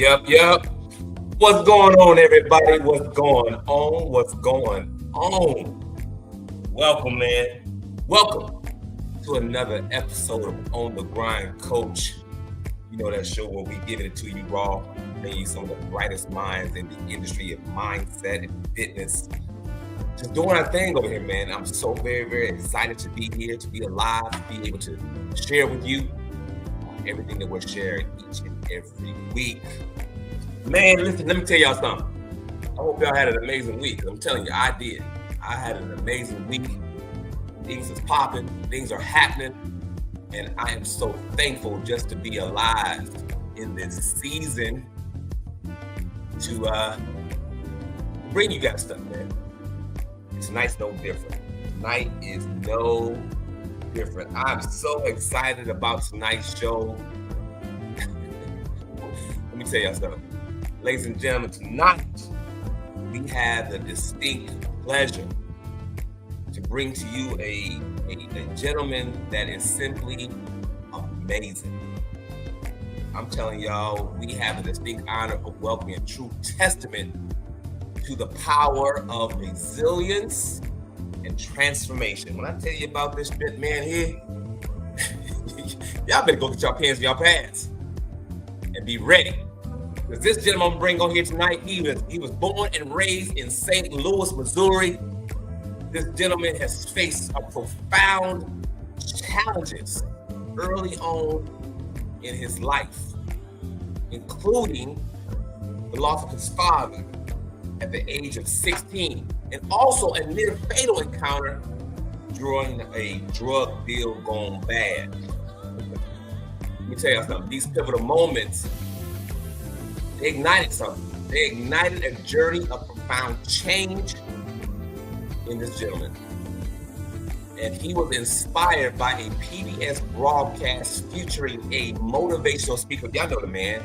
Yep. What's going on, everybody? What's going on? What's going on? Welcome, man. Welcome to another episode of On the Grind Coach. You know that show where we give it to you raw, bring you some of the brightest minds in the industry of mindset and fitness. Just doing our thing over here, man. I'm so very, very excited to be here, to be alive, to be able to share with you everything that we're sharing each and every week. Man, listen, let me tell y'all something. I hope y'all had an amazing week. I'm telling you, I did. I had an amazing week. Things is popping. Things are happening. And I am so thankful just to be alive in this season to bring you guys stuff, man. Tonight's no different. Tonight is no different. I'm so excited about tonight's show. Let me tell y'all something. Ladies and gentlemen, tonight we have the distinct pleasure to bring to you a gentleman that is simply amazing. I'm telling y'all, we have the distinct honor of welcoming a true testament to the power of resilience and transformation. When I tell you about this man here, y'all better go get your pens and your pads and be ready. Because this gentleman I'm bringing on here tonight, he was born and raised in St. Louis, Missouri. This gentleman has faced a profound challenges early on in his life, including the loss of his father at the age of 16, and also a near fatal encounter during a drug deal gone bad. Let me tell you something, these pivotal moments, they ignited something. They ignited a journey of profound change in this gentleman. And he was inspired by a PBS broadcast featuring a motivational speaker, y'all know the man,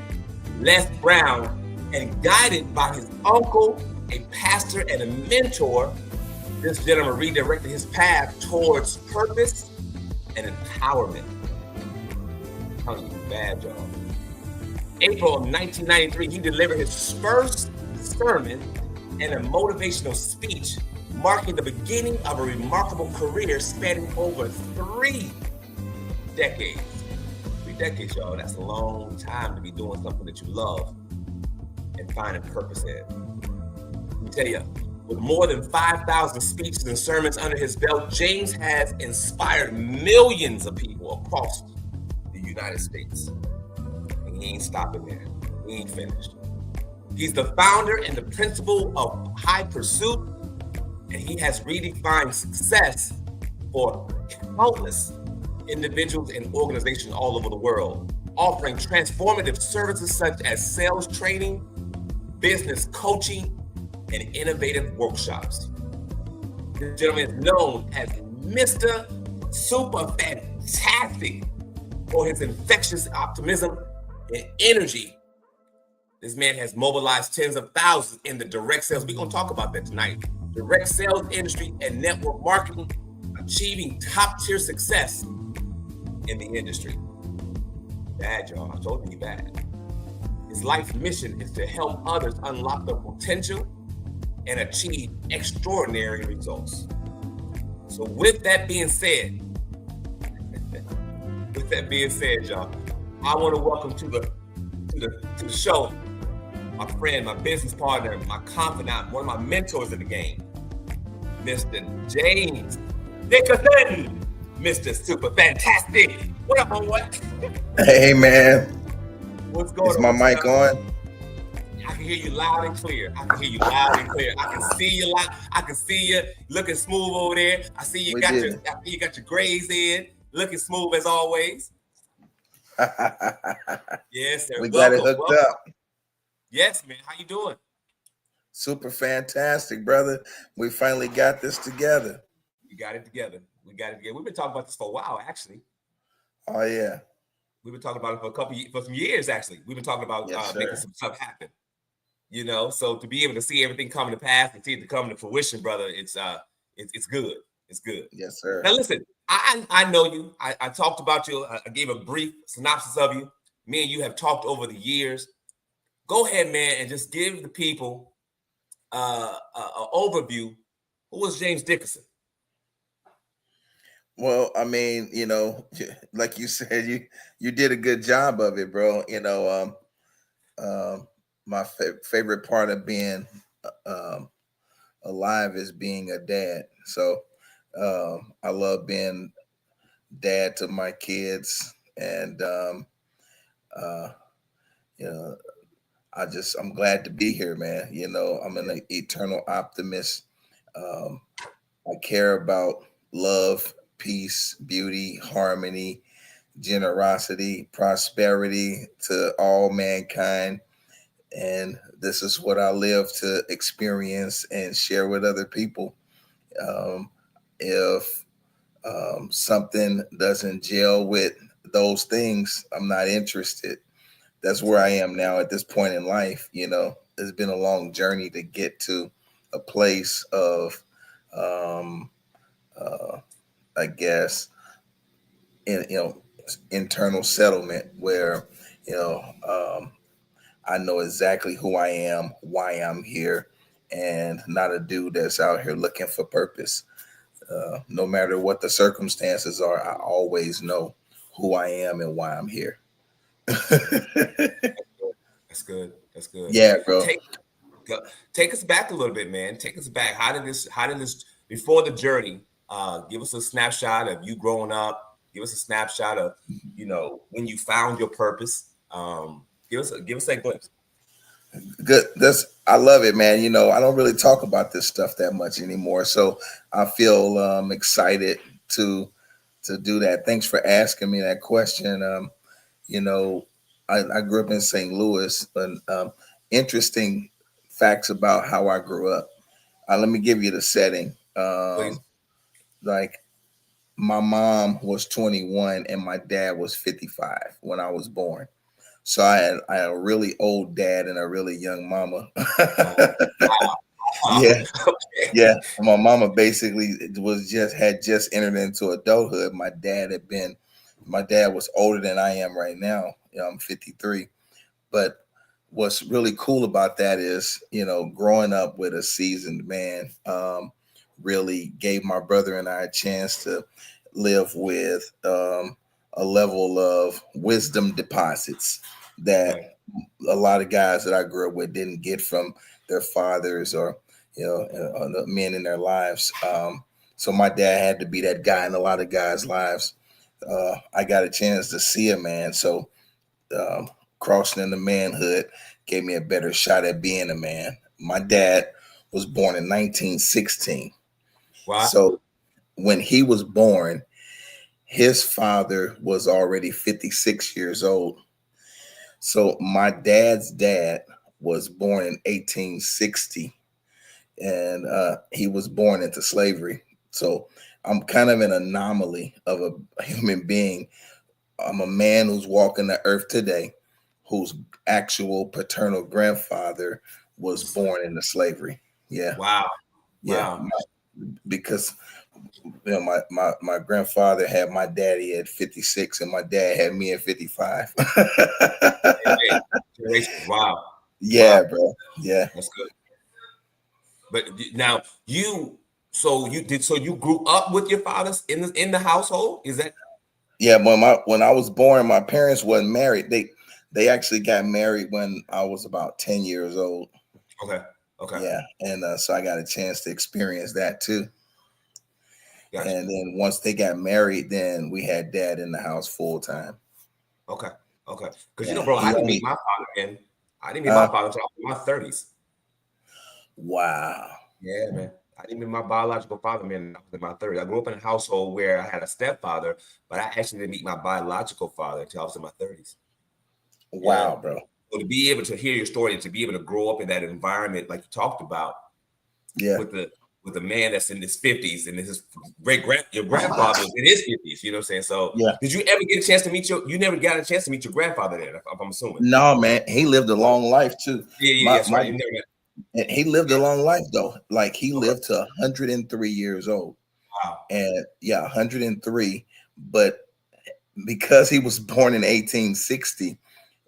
Les Brown, and guided by his uncle, a pastor and a mentor, this gentleman redirected his path towards purpose and empowerment. I'm telling you, bad, y'all. April of 1993, he delivered his first sermon and a motivational speech, marking the beginning of a remarkable career spanning over 3 decades. 3 decades, y'all. That's a long time to be doing something that you love and finding purpose in. Let me tell you, with more than 5,000 speeches and sermons under his belt, James has inspired millions of people across the United States. And he ain't stopping there. He ain't finished. He's the founder and the principal of High Pursuit, and he has redefined success for countless individuals and organizations all over the world, offering transformative services such as sales training, business coaching, and innovative workshops. This gentleman is known as Mr. Super Fantastic for his infectious optimism and energy. This man has mobilized tens of thousands in the direct sales. We're going to talk about that tonight. Direct sales industry and network marketing, achieving top-tier success in the industry. Bad, y'all. I told you bad. His life mission is to help others unlock their potential and achieve extraordinary results. So with that being said, y'all, I want to welcome to the show my friend, my business partner, my confidant, one of my mentors in the game, Mr. James Dickerson, Mr. Super Fantastic. What up, what? Hey, man. What's going on? Is my mic on? I can hear you loud and clear. I can see you loud. I can see you looking smooth over there. I see you got your grays in, looking smooth as always. Yes, sir. We got it hooked up. Yes, man. How you doing? Super fantastic, brother. We finally got this together. We got it together. We've been talking about this for a while, actually. Oh, yeah. We've been talking about it for some years, actually. We've been talking about making some stuff happen. You know, so to be able to see everything come to pass and see it to come to fruition, brother, it's good. It's good. Yes, sir. Now, listen, I know you. I talked about you. I gave a brief synopsis of you. Me and you have talked over the years. go ahead, man, and just give the people an overview. Who was James Dickerson? Well, I mean, like you said, you did a good job of it, bro. My favorite part of being um, alive is being a dad. So I love being dad to my kids, and uh, you know, I'm glad to be here, man. I'm an eternal optimist. Um, I care about love, peace, beauty, harmony, generosity, prosperity to all mankind. And this is what I live to experience and share with other people. If something doesn't gel with those things, I'm not interested. That's where I am now at this point in life. It's been a long journey to get to a place of, um, uh, I guess, in internal settlement where you know um, I know exactly who I am, why I'm here, and not a dude that's out here looking for purpose. No matter what the circumstances are, I always know who I am and why I'm here. That's good. That's good. Yeah, bro. Take take us back a little bit, man. Take us back. How did this before the journey? Give us a snapshot of you growing up. Give us a snapshot of when you found your purpose. Give us that glimpse. Good. I love it, man. I don't really talk about this stuff that much anymore, so I feel excited to do that. Thanks for asking me that question. You know, I grew up in St. Louis, and interesting facts about how I grew up. Let me give you the setting. Please. Like my mom was 21 and my dad was 55 when I was born. So I had a really old dad and a really young mama. Wow. Yeah, Okay. yeah. My mama basically had just entered into adulthood. My dad was older than I am right now. I'm 53. But what's really cool about that is, growing up with a seasoned man really gave my brother and I a chance to live with a level of wisdom deposits that Right. a lot of guys that I grew up with didn't get from their fathers or the men in their lives. So my dad had to be that guy in a lot of guys' lives. I got a chance to see a man, so um, crossing into manhood gave me a better shot at being a man. My dad was born in 1916, Wow. so when he was born, his father was already 56 years old. So my dad's dad was born in 1860, and he was born into slavery. So I'm kind of an anomaly of a human being. I'm a man who's walking the earth today, whose actual paternal grandfather was born into slavery. Yeah, Wow. yeah. Wow. Because my grandfather had my daddy at 56 and my dad had me at 55. Hey, generations. Wow. Wow. Yeah, bro. Yeah. That's good. But now so you grew up with your fathers in the household? Is that Yeah, when I was born, my parents wasn't married. They actually got married when I was about 10 years old. okay? Okay, Yeah, and so I got a chance to experience that too. gotcha. And then once they got married, then we had dad in the house full time. Okay, okay. Because Yeah, bro, I he didn't meet only my father, man. I didn't meet my uh father until I was in my 30s. wow. Yeah, man. I didn't meet my biological father, man. I was in my 30s. I grew up in a household where I had a stepfather, but I actually didn't meet my biological father until I was in my 30s. Yeah. Wow, bro. So to be able to hear your story and to be able to grow up in that environment, like you talked about, Yeah. with the man that's in his 50s and his your grandfather was in his 50s, you know what I'm saying? So Yeah. did you ever get a chance to meet you never got a chance to meet your grandfather then, if I'm assuming? No, man, he lived a long life too. Yeah, My that's my right. You never he lived a long life though. Like he okay. lived to 103 years old. Wow. And yeah, 103. But because he was born in 1860,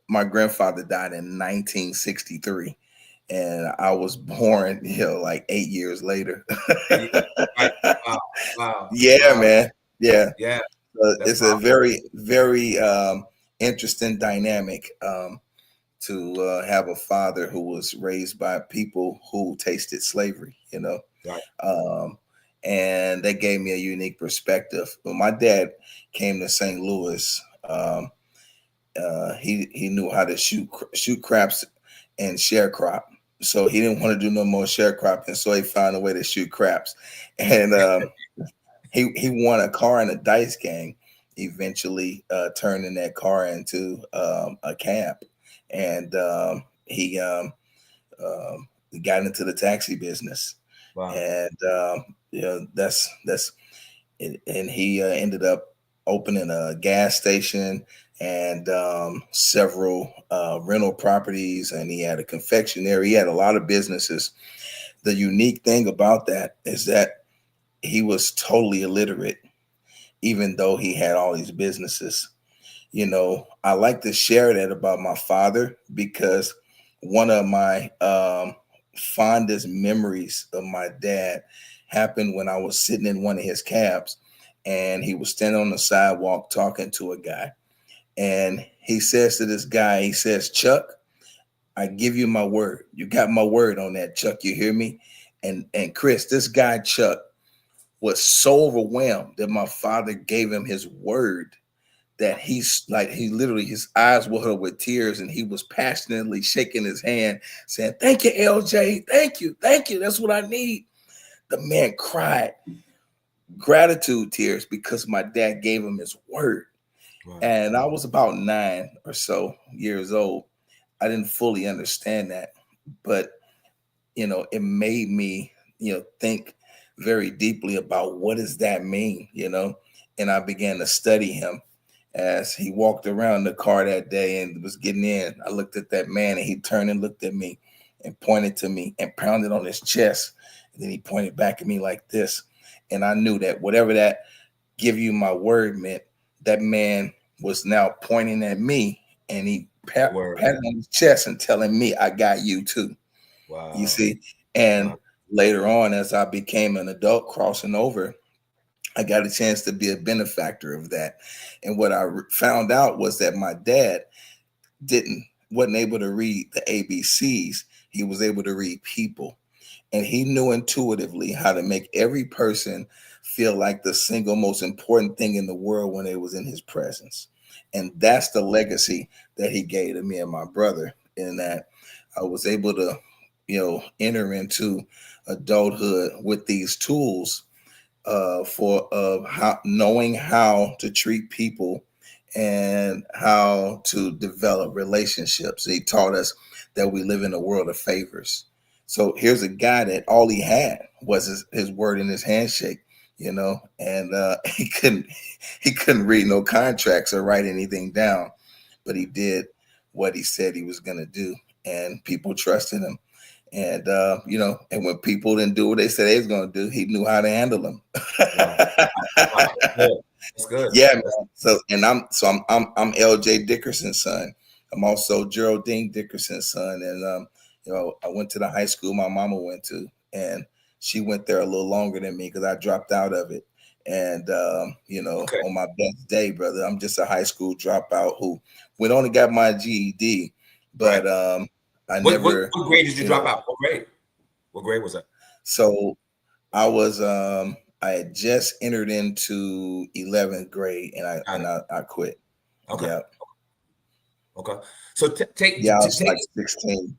my grandfather died in 1963, and I was born, like 8 years later. Yeah, right. Wow, wow, Yeah, wow. man. Yeah. Yeah, that's It's a powerful. very, very interesting dynamic to have a father who was raised by people who tasted slavery. Right. Um, and that gave me a unique perspective. When my dad came to St. Louis, he knew how to shoot craps and sharecrop. So he didn't want to do no more sharecropping. So he found a way to shoot craps, and he won a car in a dice game. Eventually, turning that car into a cab, and he got into the taxi business, Wow. and that's and he ended up opening a gas station and several rental properties, and he had a confectionery. He had a lot of businesses. The unique thing about that is that he was totally illiterate, even though he had all these businesses. I like to share that about my father because one of my fondest memories of my dad happened when I was sitting in one of his cabs, and he was standing on the sidewalk talking to a guy. And he says to this guy, he says, "Chuck, I give you my word. You got my word on that, Chuck. You hear me?" And Chris, this guy, Chuck, was so overwhelmed that my father gave him his word that he literally, his eyes welled with tears, and he was passionately shaking his hand saying, "Thank you, LJ. Thank you. That's what I need." The man cried gratitude tears because my dad gave him his word. Wow. And I was about 9 or so years old. I didn't fully understand that, but it made me, think very deeply about what does that mean. And I began to study him as he walked around the car that day and was getting in. I looked at that man, and he turned and looked at me and pointed to me and pounded on his chest. And then he pointed back at me like this. And I knew that whatever that "give you my word" meant, that man was now pointing at me, and he Word. patted on his chest and telling me, "I got you too." You Wow. see? And Wow. later on, as I became an adult crossing over, I got a chance to be a benefactor of that. And what I found out was that my dad didn't wasn't able to read the ABCs. He was able to read people, and he knew intuitively how to make every person feel like the single most important thing in the world when they was in his presence. And that's the legacy that he gave to me and my brother, in that I was able to enter into adulthood with these tools for of how knowing how to treat people and how to develop relationships. He taught us that we live in a world of favors. So here's a guy that all he had was his word and his handshake, and he couldn't read no contracts or write anything down, but he did what he said he was going to do, and people trusted him. And and when people didn't do what they said they was going to do, he knew how to handle them. Wow. Wow. That's good. That's good. Yeah, man. That's So I'm LJ Dickerson's son. I'm also Geraldine Dickerson's son, and I went to the high school my mama went to, and she went there a little longer than me because I dropped out of it. And okay. on my best day, brother, I'm just a high school dropout who went on and got my GED, Right. but I What never, grade did you you drop know. out? What grade? What grade was that? So I had just entered into 11th grade, and I Got and it. I quit. Okay. Yeah. Okay. So Yeah, I was take like 16.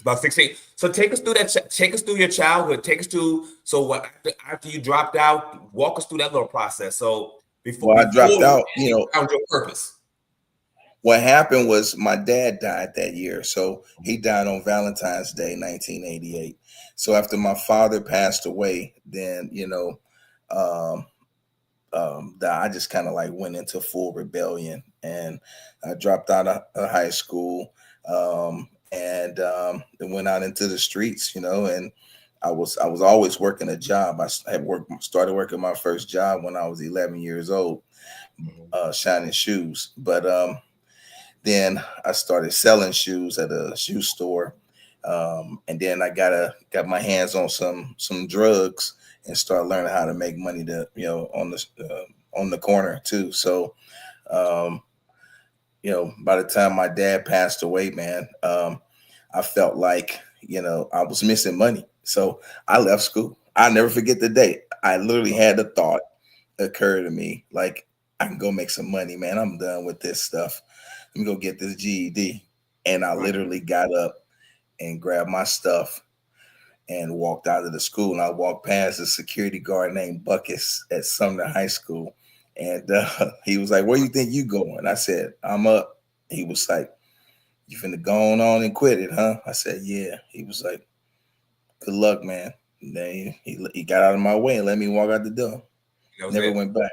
about 16. So take us through that. Take us through your childhood. Take us through. So what after you dropped out? Walk us through that little process. So before Well, I dropped you out. found your purpose. What happened was my dad died that year. So he died on Valentine's Day, 1988. So after my father passed away, then, um, I just kind of like went into full rebellion, and I dropped out of high school, and went out into the streets, and I was always working a job. Started working my first job when I was 11 years old, Mhm. shining shoes. But Then I started selling shoes at a shoe store, and then I got my hands on some drugs and started learning how to make money to on the corner too. So um, by the time my dad passed away, man, I felt like I was missing money. So I left school. I'll never forget the day. I literally had the thought occur to me, like, I can go make some money, man. I'm done with this stuff. Let me go get this GED. And I Right. literally got up and grabbed my stuff and walked out of the school. And I walked past a security guard named Buckus at Sumner High School. And he was like, "Where you think you going?" I said, "I'm up." He was like, "You finna go on and quit it, huh?" I said, "Yeah." He was like, "Good luck, man." And then he got out of my way and let me walk out the door. That was Never it. went back.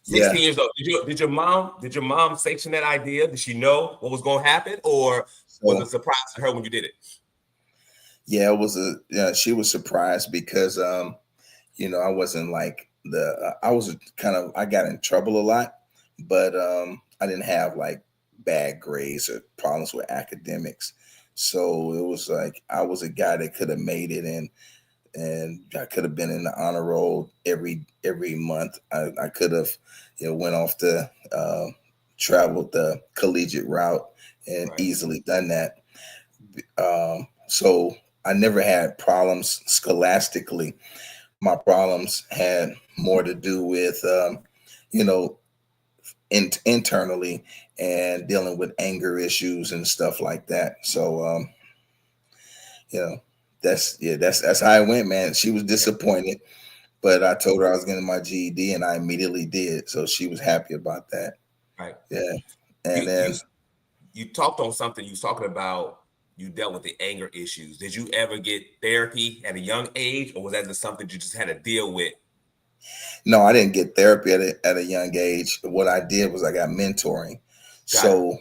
Yeah. 16 years old. Did your mom sanction that idea? Did she know what was going to happen, or was it a So surprise to her when you did it? yeah, it was she was surprised because I wasn't like I was kind of, I got in trouble a lot, but I didn't have like bad grades or problems with academics. So it was like I was a guy that could have made it, and I could have been in the honor roll every month. I could have went off to traveled the collegiate route and Right. easily done that. So I never had problems scholastically. My problems had more to do with, you know, internally and dealing with anger issues and stuff like that. So, you know, that's how it went, man. She was Yeah. disappointed, but I told her I was getting my GED, and I immediately did. So she was happy about that. Right. Yeah, You and you then you talked on something. You was talking about you dealt with the anger issues. Did you ever get therapy at a young age, or was that just something you just had to deal with? no, I didn't get therapy at a young age. What I did was I got mentoring. Got it.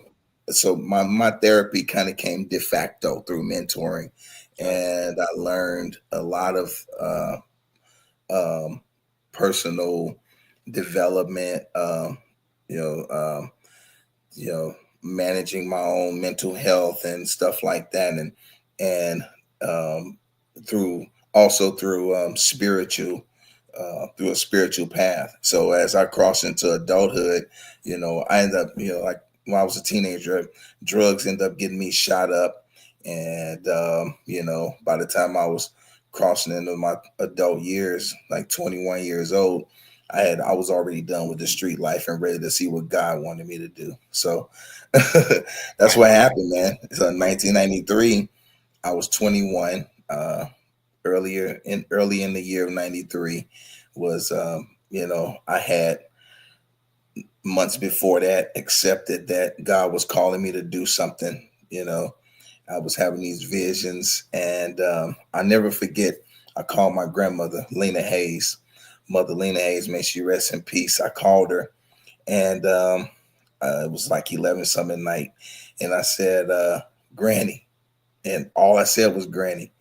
So my therapy kind of came de facto through mentoring, Got it. and I learned a lot of um, personal development. You know, um, Managing my own mental health and stuff like that, and um, through also through spiritual through a spiritual path. So as I crossed into adulthood, I ended up, like when I was a teenager, drugs ended up getting me shot up. And, by the time I was crossing into my adult years, like 21 years old, I was already done with the street life and ready to see what God wanted me to do. So that's Right. what Right. happened, man. So in Right. 1993, I was 21. Early in the year of 93 was I had months before that accepted that God was calling me to do something. I was having these visions, and I never forget, I called my grandmother, Lena Hayes. Mother Lena Hayes, may she rest in peace. I called her, and it was like 11 something night, and I said, Granny, and all I said was Granny.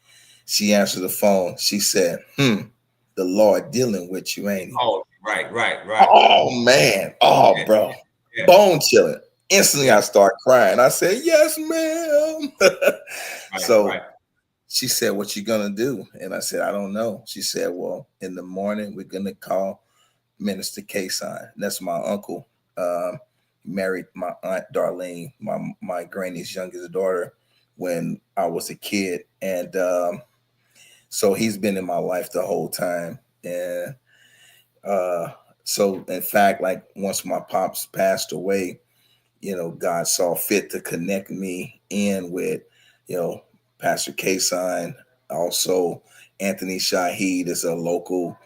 She answered the phone. She said, the Lord dealing with you, ain't he? Oh, right. Right. Right. Oh man. Oh Yeah. bro. Yeah. Bone chilling. Instantly Yeah. I start crying. I said, yes, ma'am. Right. So Right. she said, what you gonna do? And I said, I don't know. She said, well, in the morning we're gonna call Minister Kason. That's my uncle. Um, Married my aunt Darlene, my granny's youngest daughter, when I was a kid. And so he's been in my life the whole time. And uh, so in fact, like once my pops passed away, God saw fit to connect me in with, you know, Pastor Kason. Also, Anthony Shahid is a local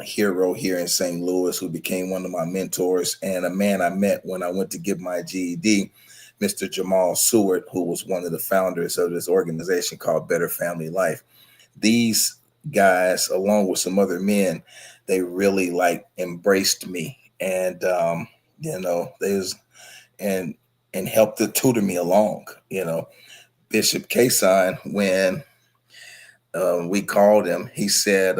hero here in St. Louis who became one of my mentors, and a man I met when I went to get my GED, Mr. Jamal Seward, who was one of the founders of this organization called Better Family Life. These guys, along with some other men, they really like embraced me, and they was and helped to tutor me along. Bishop Kason, when we called him, he said,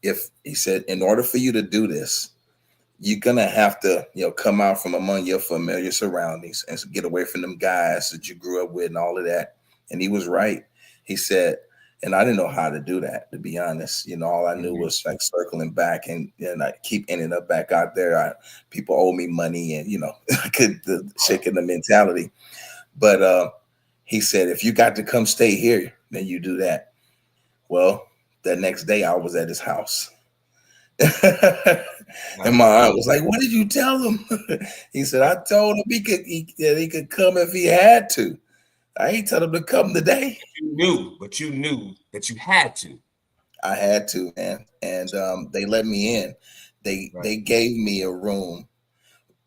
if he said, in order for you to do this, you're gonna have to, come out from among your familiar surroundings and get away from them guys that you grew up with and all of that. And he was right. He said, and I didn't know how to do that, to be honest. All I knew Mhm. was like circling back, and I keep ending up back out there. People owe me money, and I could shaking the mentality. But he said, if you got to come stay here, then you do that. Well, the next day I was at his house. And my aunt was like, "What did you tell him?" He said, "I told him that he could come if he had to. I ain't tell him to come today. But you knew that you had to. I had to, man." And they let me in. Right. They gave me a room,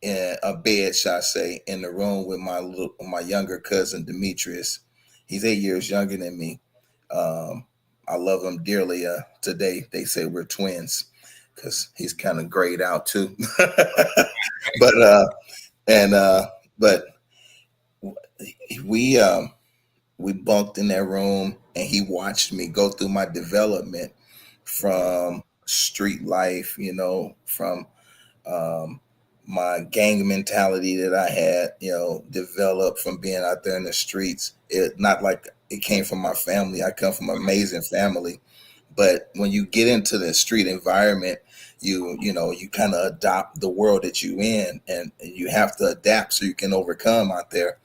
a bed, shall I say, in the room with my younger cousin Demetrius. He's 8 years younger than me. Um, I love him dearly. Today they say we're twins because he's kind of grayed out too. but and but we we bunked in that room, and he watched me go through my development Mhm. from street life, from um, my gang mentality that I had, developed from being out there in the streets. It not like it came from my family. I come from an amazing family, but when you get into the street environment, you kind of adopt the world that you in, and you have to adapt so you can overcome out there.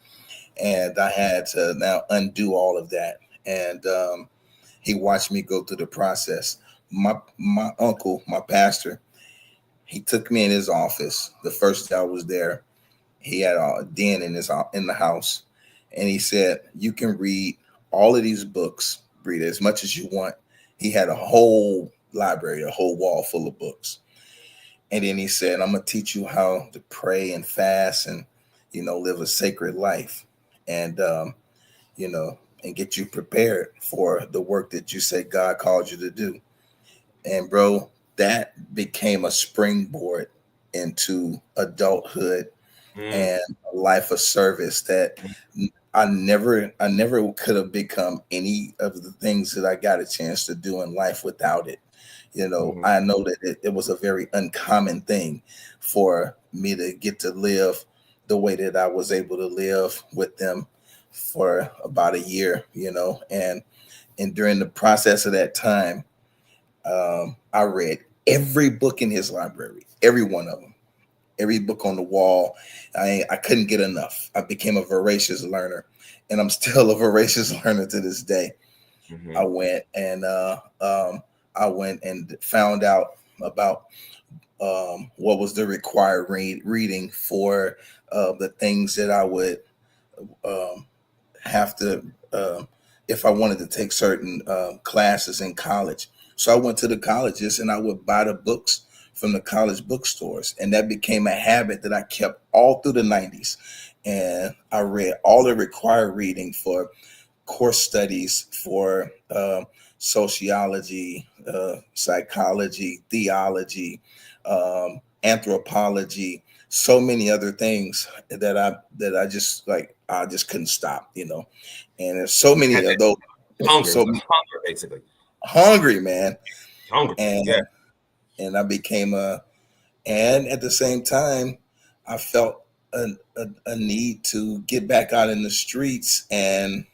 And I had to now undo all of that. And he watched me go through the process. My uncle, my pastor, he took me in his office the first day I was there. He had a den in the house, and he said, "You can read all of these books, read as much as you want." He had a whole library, a whole wall full of books. And then he said, "I'm gonna teach you how to pray and fast, and live a sacred life, and and get you prepared for the work that you say God called you to do." And bro, that became a springboard into adulthood Mm, and a life of service that I never could have become any of the things that I got a chance to do in life without it. mhm, I know that it was a very uncommon thing for me to get to live the way that I was able to live with them for about a year, and during the process of that time, I read every book in his library, every one of them, every book on the wall. I couldn't get enough. I became a voracious learner, and I'm still a voracious learner to this day. I mhm, went and I went and found out about what was the required reading for the things that I would um, have to if I wanted to take certain classes in college. So I went to the colleges and I would buy the books from the college bookstores, and that became a habit that I kept all through the '90s. And I read all the required reading for course studies for sociology, psychology, theology, anthropology, so many other things that I just like I just couldn't stop, And there's so had many of that those, hunger. It so was a hunger, basically. hungry, man, Hunger. and Yeah. and I became a and at the same time, I felt a need to get back out in the streets and,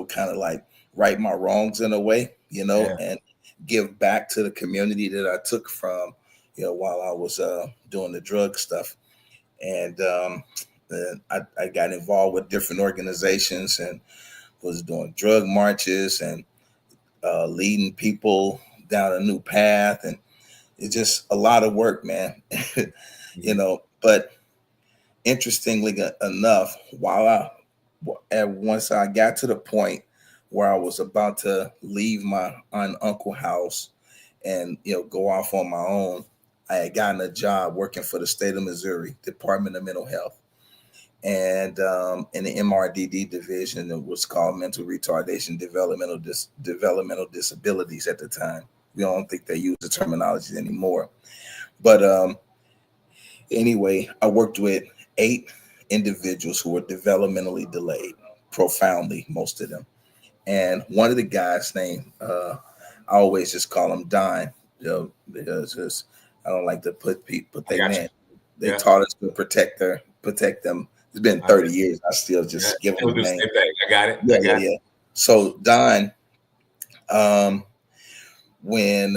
kind of like right my wrongs in a way, Yeah. and give back to the community that I took from, while I was doing the drug stuff. And I got involved with different organizations and was doing drug marches and leading people down a new path. And it's just a lot of work, man. Mhm. But interestingly enough, and once I got to the point where I was about to leave my aunt and uncle house and go off on my own, I had gotten a job working for the state of Missouri Department of Mental Health, and in the MRDD division, it was called Mental Retardation Developmental Disabilities at the time. We don't think they use the terminology anymore, but anyway, I worked with 8 individuals who were developmentally delayed, profoundly, most of them. And one of the guys named, I always just call him Don, because I don't like to put I their got you. name. They taught us to protect them. It's been 30 years. I still just give them the name. I got it. Yeah. So Don, when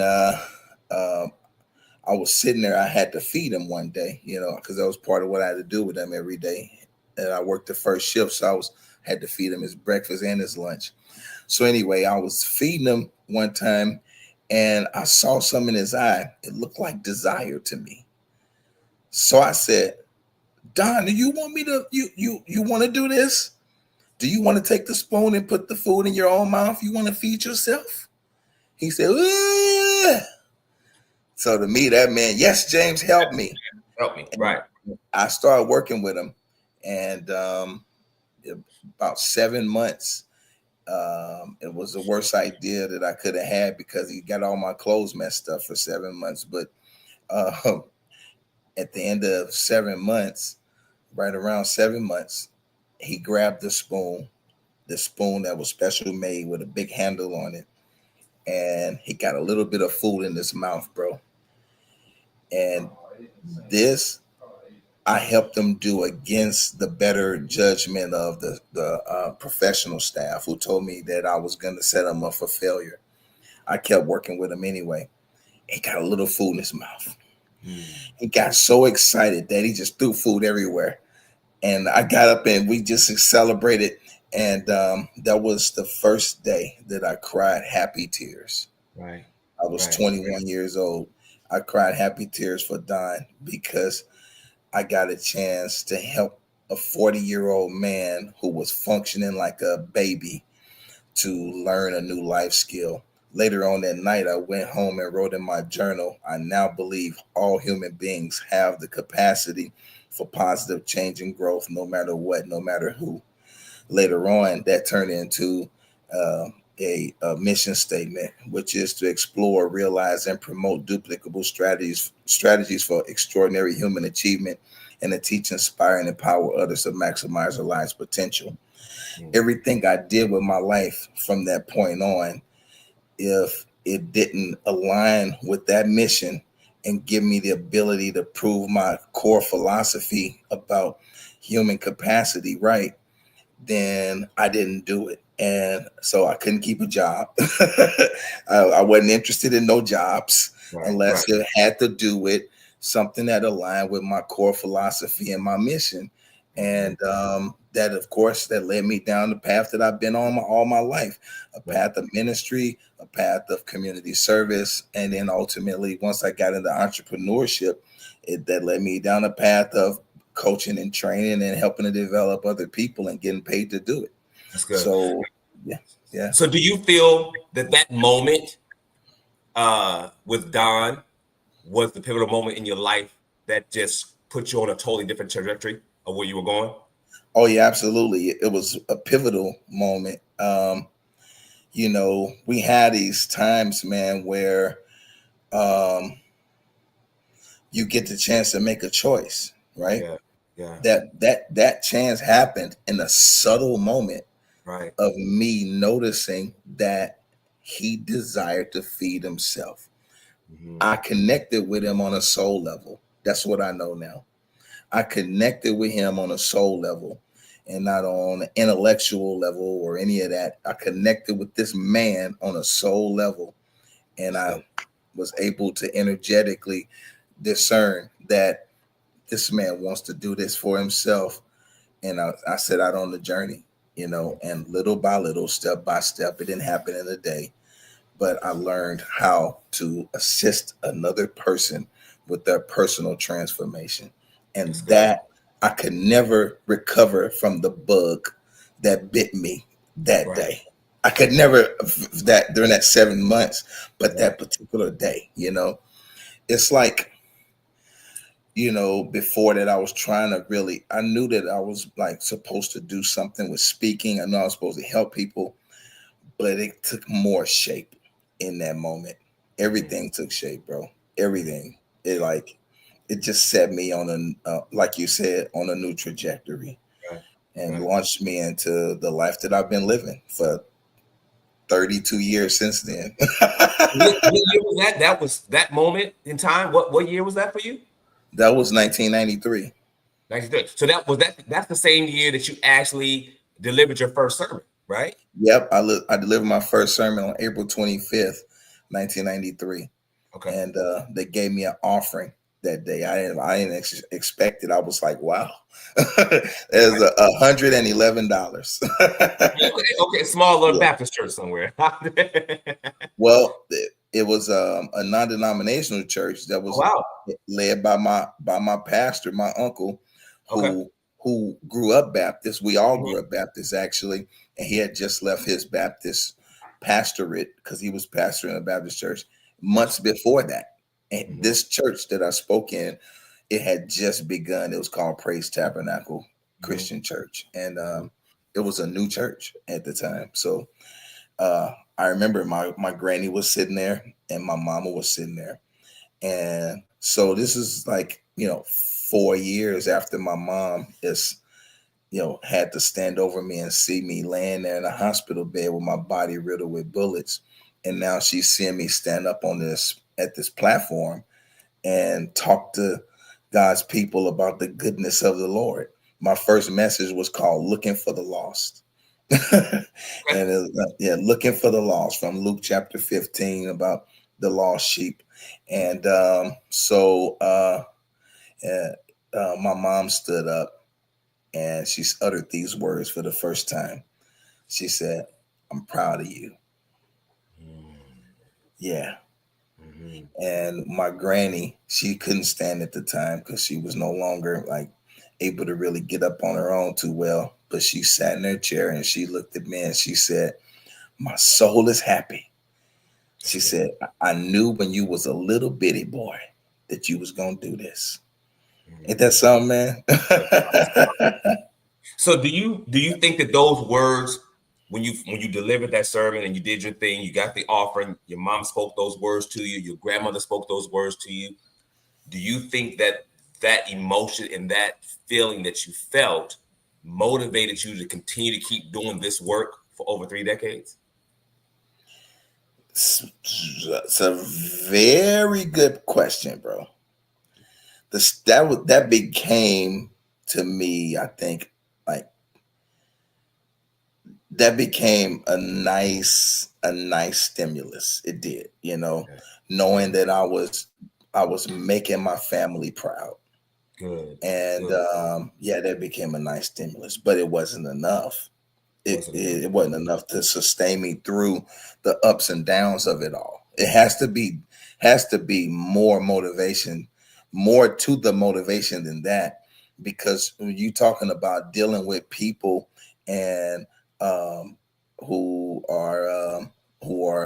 I was sitting there, I had to feed him one day, because that was part of what I had to do with him every day. And I worked the first shift, so had to feed him his breakfast and his lunch. So anyway, I was feeding him one time, and I saw something in his eye. It looked like desire to me. So I said, Don, do you want me to, you want to do this? Do you want to take the spoon and put the food in your own mouth? You want to feed yourself? He said, ugh. So to me, that meant, yes, James, help me. Help me, right. I started working with him, and about 7 months, it was the worst idea that I could have had because he got all my clothes messed up for 7 months. But at the end of 7 months, right around 7 months, he grabbed the spoon that was special made with a big handle on it, and he got a little bit of food in his mouth, bro. And this, I helped him do against the better judgment of the professional staff who told me that I was going to set him up for failure. I kept working with him anyway. He got a little food in his mouth. He got so excited that he just threw food everywhere. And I got up and we just celebrated. And that was the first day that I cried happy tears. Right. I was 21 years old. I cried happy tears for Don because I got a chance to help a 40-year-old man who was functioning like a baby to learn a new life skill. Later on that night, I went home and wrote in my journal, I now believe all human beings have the capacity for positive change and growth, no matter what, no matter who. Later on, that turned into a mission statement, which is to explore, realize, and promote duplicable strategies for extraordinary human achievement, and to teach, inspire, and empower others to maximize their life's potential. Everything I did with my life from that point on, if it didn't align with that mission and give me the ability to prove my core philosophy about human capacity right, then I didn't do it. And so I couldn't keep a job. I wasn't interested in no jobs unless it had to do with something that aligned with my core philosophy and my mission. And that, of course, that led me down the path that I've been on all my life, a path of ministry, a path of community service. And then ultimately, once I got into entrepreneurship, that led me down the path of coaching and training and helping to develop other people and getting paid to do it. That's good. So, yeah. So do you feel that moment with Don was the pivotal moment in your life that just put you on a totally different trajectory of where you were going? Oh, yeah, absolutely. It was a pivotal moment. We had these times, man, where you get the chance to make a choice, right? Yeah. That chance happened in a subtle moment of me noticing that he desired to feed himself. I connected with him on a soul level. That's what I know now. I connected with him on a soul level and not on an intellectual level or any of that. I connected with this man on a soul level, and I was able to energetically discern that this man wants to do this for himself. And I set out on the journey, and little by little, step by step, it didn't happen in a day, but I learned how to assist another person with their personal transformation. And that I could never recover from the bug that bit me that day. I could never that during that 7 months, but that particular day, it's like, before that, I was trying to I knew that I was like supposed to do something with speaking. I know I was supposed to help people, but it took more shape in that moment. Everything took shape, bro. Everything. It just set me on like you said, on a new trajectory and launched me into the life that I've been living for 32 years since then. What year was that? That was that moment in time. What year was that for you? That was 1993. 93. So that's the same year that you actually delivered your first sermon, right? Yep, I delivered my first sermon on April 25th, 1993, Okay. and they gave me an offering that day. I didn't expect it. I was like, wow, there's $111. Okay, small little Yeah. Baptist church somewhere. Well, it was a non-denominational church that Oh, was wow. led by my pastor, my uncle, Okay. who grew up Baptist. We all Mhm. grew up Baptist actually, and he had just left his Baptist pastorate because he was pastoring a Baptist church months before that. And Mhm. this church that I spoke in, it had just begun. It was called Praise Tabernacle Mhm. Christian Church, and Mhm. it was a new church at the time. So I remember my granny was sitting there and my mama was sitting there. And so this is like, 4 years after my mom is, had to stand over me and see me laying there in a hospital bed with my body riddled with bullets. And now she's seeing me stand up at this platform and talk to God's people about the goodness of the Lord. My first message was called Looking for the Lost. And looking for the lost from Luke chapter 15 about the lost sheep. And my mom stood up and she uttered these words for the first time. She said, "I'm proud of you." Yeah. Mhm. And my granny, she couldn't stand at the time because she was no longer like able to really get up on her own too well. But she sat in her chair and she looked at me and she said, "My soul is happy." That's She good. said, "I knew when you was a little bitty boy that you was gonna do this." Ain't Mhm. that something, man? So do you think that those words, when you delivered that sermon and you did your thing, you got the offering, your mom spoke those words to you, your grandmother spoke those words to you, do you think that that emotion and that feeling that you felt motivated you to continue to keep doing this work for over 3 decades? It's a very good question, bro. That became to me, I think, like that became a nice stimulus. It did, Okay. knowing that I was making my family proud. Good. And Good. yeah, that became a nice stimulus, but it wasn't enough. it, Wasn't enough. it wasn't enough to sustain me through the ups and downs of it all. It has to be more motivation, more to the motivation than that, because when you talking about dealing with people and um, who are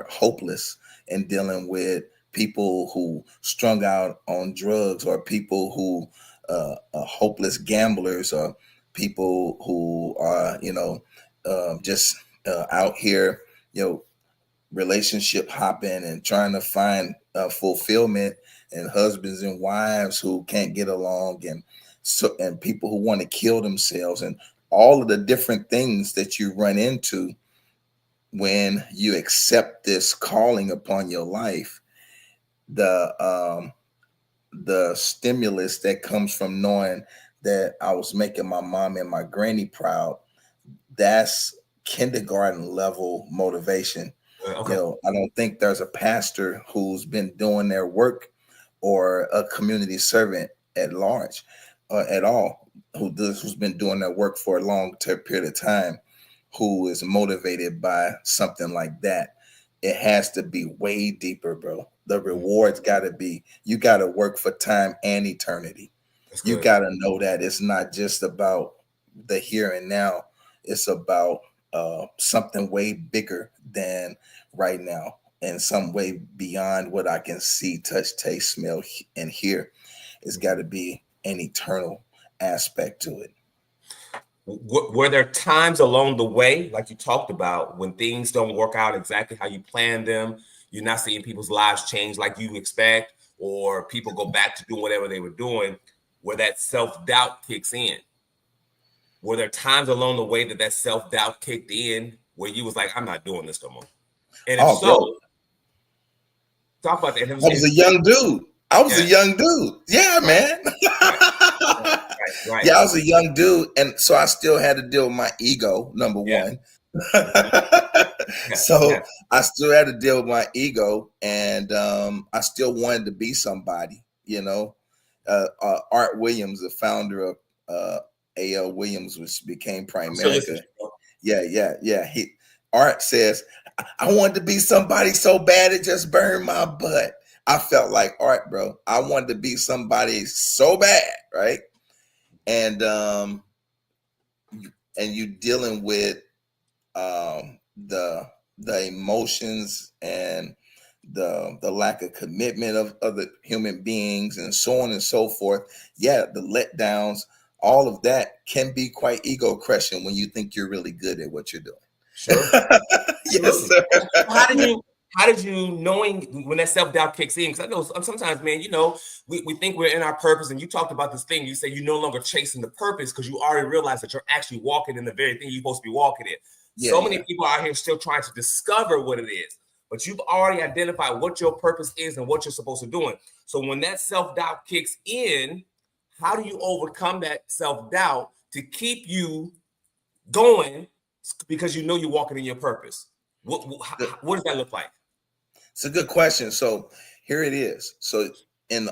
hopeless, and dealing with people who strung out on drugs, or people who are hopeless gamblers, or people who are just out here, relationship hopping and trying to find fulfillment, and husbands and wives who can't get along, and people who want to kill themselves, and all of the different things that you run into when you accept this calling upon your life. The um the stimulus that comes from knowing that I was making my mom and my granny proud, that's kindergarten level motivation. Okay. I don't think there's a pastor who's been doing their work, or a community servant at large, at all, who's been doing their work for a long period of time, who is motivated by something like that. It has to be way deeper, bro. The Mhm. rewards got to be, you got to work for time and eternity. That's You good. got to know that it's not just about the here and now. It's about something way bigger than right now, and some way beyond what I can see, touch, taste, smell, and hear. It's got Mhm. to be an eternal aspect to it. Were there times along the way, like you talked about, when things don't work out exactly how you planned them? You're not seeing people's lives change like you expect, or people go back to doing whatever they were doing, where that self doubt kicks in? Were there times along the way that that self doubt kicked in where you was like, I'm not doing this no more? And if Oh, bro, so, talk about that. I was a young dude. I was a Yeah. young dude. Yeah, Right. man. Right. Right. Right. Yeah, I was a young dude, and so I still had to deal with my ego, number Yeah. one. Hmm. Yeah. So Yeah. I still had to deal with my ego, and I still wanted to be somebody. Art Williams, the founder of A.L. Williams, which became I'm still listening. Primerica. Yeah. Art says, I wanted to be somebody so bad it just burned my butt. I felt like Art, bro. I wanted to be somebody so bad, right? And you dealing with the emotions and the lack of commitment of other human beings and so on and so forth. Yeah, the letdowns, all of that can be quite ego crushing when you think you're really good at what you're doing. Sure. Yes, Absolutely. sir. So how did you knowing when that self-doubt kicks in? Because I know sometimes, man, we think we're in our purpose, and you talked about this thing. You say you're no longer chasing the purpose because you already realize that you're actually walking in the very thing you're supposed to be walking in. Yeah, So yeah. many people out here still trying to discover what it is, but you've already identified what your purpose is and what you're supposed to do. So when that self-doubt kicks in, how do you overcome that self-doubt to keep you going because you know you're walking in your purpose? What does that look like? It's a good question. So here it is. So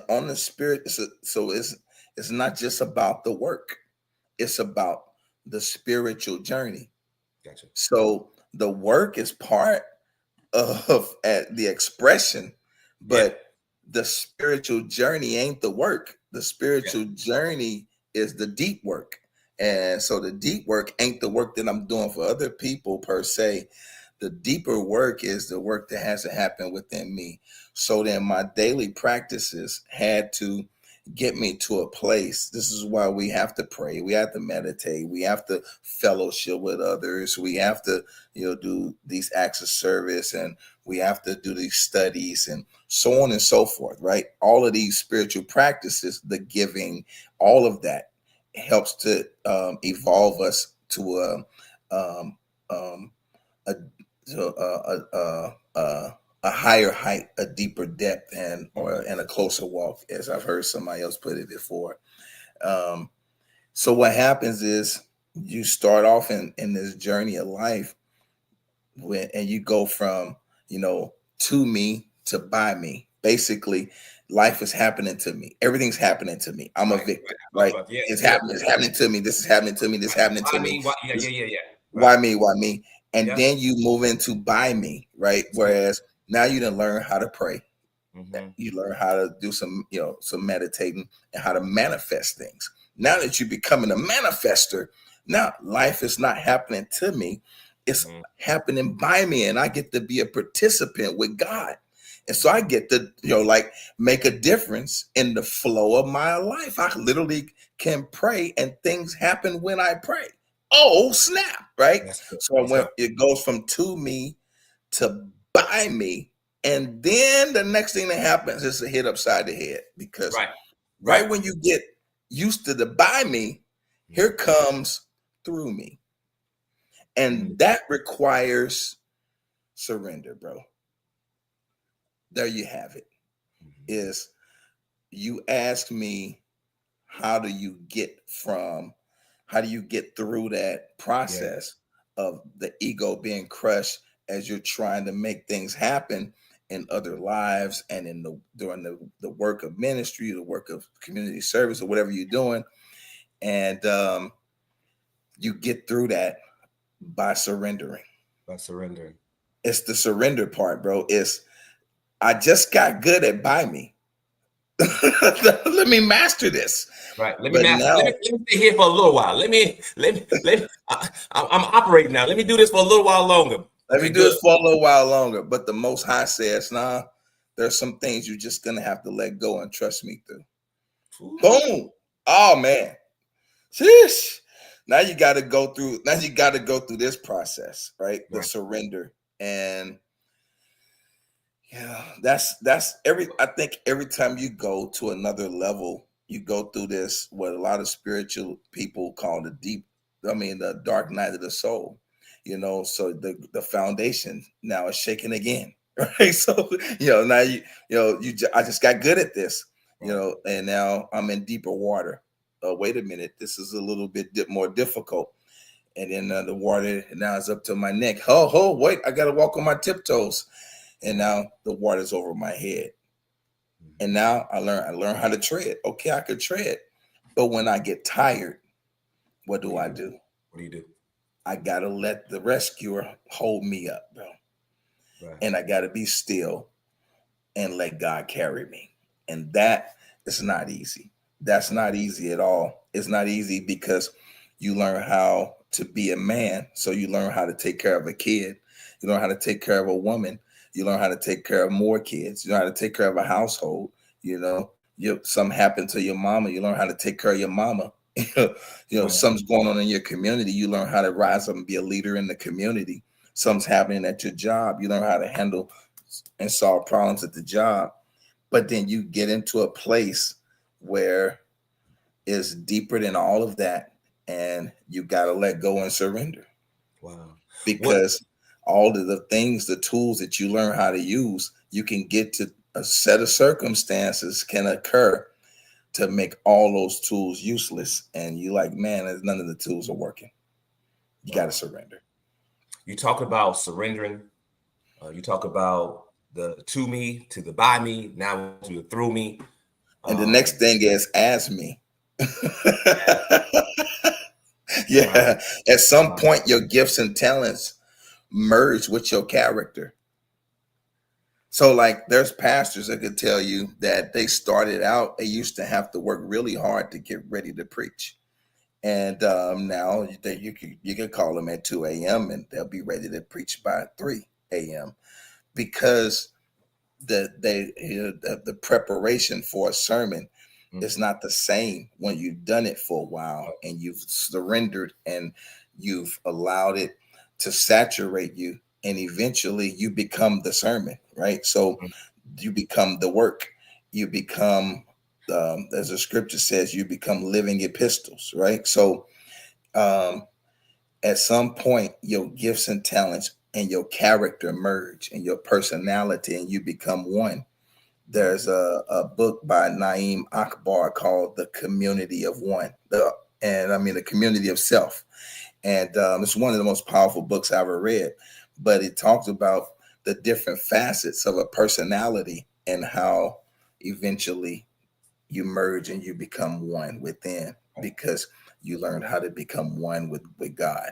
on the spirit, it's not just about the work. It's about the spiritual journey. Gotcha. So the work is part of at the expression, Yeah. but the spiritual journey ain't the work. The Yeah. spiritual journey is the deep work. And so the deep work ain't the work that I'm doing for other people per se. The deeper work is the work that has to happen within me. So then my daily practices had to get me to a place. This is why we have to pray, we have to meditate, we have to fellowship with others, we have to do these acts of service, and we have to do these studies and so on and so forth, right? All of these spiritual practices, the giving, all of that helps to evolve us to um, um, a, a higher height, a deeper depth, and a closer walk, as I've heard somebody else put it before. Um, so what happens is you start off in this journey of life and you go from to me to by me. Basically, life is happening to me. Everything's happening to me. I'm a Right. victim, Right. right? Yeah. It's Yeah. happening. It's happening to me. This is happening to me. This is happening to I me. mean, yeah. Yeah. Yeah. Yeah. Right. Why me? Why me? And Yeah. then you move into by me, right? Whereas now you done learn how to pray. Mm-hmm. You learn how to do some meditating and how to manifest things. Now that you're becoming a manifester, now life is not happening to me, it's Mm-hmm. happening by me, and I get to be a participant with God. And so I get to like make a difference in the flow of my life. I literally can pray and things happen when I pray. Oh snap, right? That's good. So That's when right. it goes from to me to by me, and then the next thing that happens is a hit upside the head, because Right. right Right. when you get used to the by me, here comes through me. Mm-hmm. And that requires surrender, bro. There you have it. Is you ask me, how do you get through that Yeah. process of the ego being crushed as you're trying to make things happen in other lives and during the work of ministry, the work of community service, or whatever you're doing. And you get through that by surrendering. By surrendering. It's the surrender part, bro. I just got good at by me. Let me master this. Right. Let me But master. now Let me stay here for a little while. I'm operating now. Let me do this for a little while longer. let me Okay. do Good. this for a little while longer. But the Most High says, nah, there's some things you're just gonna have to let go and trust me through. Ooh. Boom. Oh man. Sheesh. Now you got to go through. Now you got to go through this process, right? The Right. surrender, and yeah, that's every. I think every time you go to another level, you go through this, what a lot of spiritual people call the dark night of the soul. So the foundation now is shaking again. right? So, now I just got good at this, Right. and now I'm in deeper water. Oh, wait a minute, this is a little bit more difficult. And then the water now is up to my neck. Oh, wait, I got to walk on my tiptoes. And Right. now the water's over my head. And Mhm. now I learn how to tread. Okay, I could tread. But when I get tired, what What do do you I do? do? What do you do? I got to let the rescuer hold me up, bro. Right. And I got to be still and let God carry me. And that is not easy. That's Right. not easy at all. It's not easy because you learn how to be a man. So you learn how to take care of a kid. You learn how to take care of a woman. You learn how to take care of more kids. You learn how to take care of a household. Something happened to your mama. You learn how to take care of your mama. Right. Something's going on in your community. You learn how to rise up and be a leader in the community. Something's happening at your job. You learn how to handle and solve problems at the job. But then you get into a place where it's deeper than all of that, and you got to let go and surrender, Wow. What? because all of the things, the tools that you learn how to use, you can get to a set of circumstances can occur to make all those tools useless. And you like, man, none of the tools are working. You got to Wow. surrender. You talk about surrendering. You talk about the to me, to the by me, now to the through me. And the Um, next thing is ask me. wow. Yeah. At some Wow. point, your gifts and talents merge with your character. So, like, there's pastors that could tell you that they started out, they used to have to work really hard to get ready to preach. And now you can call them at 2 a.m. and they'll be ready to preach by 3 a.m. because the preparation for a sermon Mhm. is not the same when you've done it for a while and you've surrendered and you've allowed it to saturate you, and eventually you become the sermon, right? So you become the work. You become, as the scripture says, you become living epistles, right? So um, at some point, your gifts and talents and your character merge and your personality, and you become one. Right. There's a book by Naeem Akbar called The Community of One, the Community of Self. And it's one of the most powerful books I ever read. But it talks about the different facets of a personality and how eventually you merge and you become one within, because you learn how to become one with God.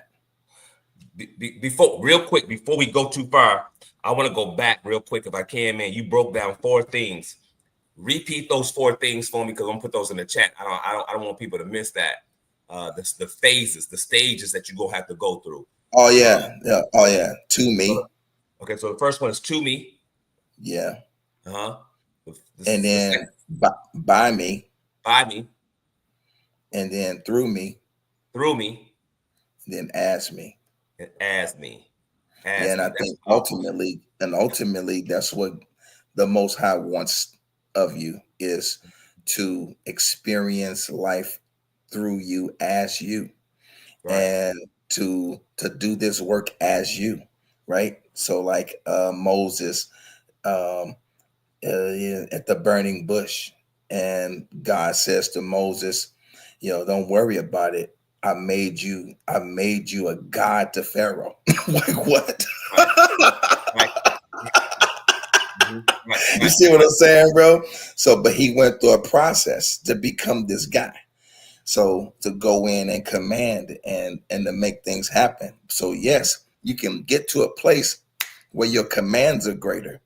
Before, real quick, before we go too far, I want to go back real quick if I can, man. You broke down four things. Repeat those four things for me because I'm gonna put those in the chat. I don't want people to miss that. The phases, the stages that you go have to go through. Oh Uh, yeah, yeah, oh okay. yeah. To So, me, okay. So the first one is to me. yeah, Uh-huh. This and is the then second by me, by me, and then through me, through me, then as me. and as me. Yeah, As and I me. That's think powerful. ultimately, that's what the Most High wants of you, is to experience life through you as you, Right. and to do this work as you, right? So, like Moses, um, yeah, at the burning bush, and God says to Moses, don't worry about it. I made you a god to Pharaoh. Like what? Right. Right. Mhm. Right. You Right. see what Right. I'm saying, bro? So, but he went through a process to become this guy. So to go in and command and to make things happen. So yes, you can get to a place where your commands are greater,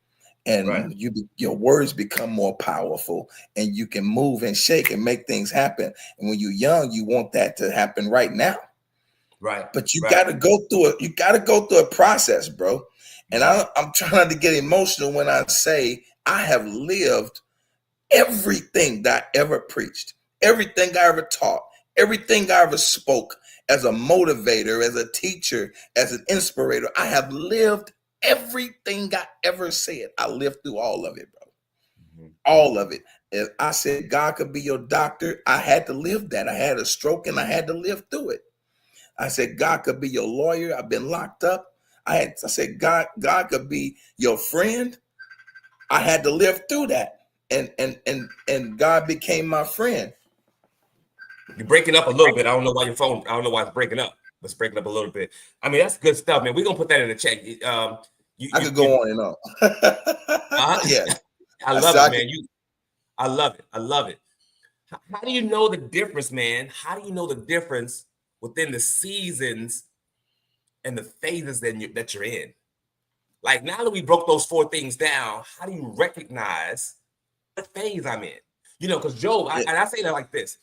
Right. and your words become more powerful, and you can move and shake and make things happen. And when you're young, you want that to happen right now. Right. But you Right. got to go through it. You got to go through a process, bro. And Mhm. I'm trying not to get emotional when I say I have lived everything that I ever preached, everything I ever taught, everything I ever spoke, as a motivator, as a teacher, as an inspirator. I have lived everything I ever said. I lived through all of it, bro. Mhm. All of it. If I said God could be your doctor, I had to live that. I had a stroke and I had to live through it. I said God could be your lawyer. I've been locked up. I said, God could be your friend. I had to live through that. And God became my friend. You're breaking up a little bit. I don't know why I don't know why it's breaking up. It's breaking up a little bit. I mean, that's good stuff, man. We're gonna put that in the chat. I could go on and on. Yeah. I love it, man. I love it. I love it. How do you know the difference, man? How do you know the difference within the seasons and the phases that you're in? Like, now that we broke those 4 things down, how do you recognize what phase I'm in? Because Job, and I say that like this,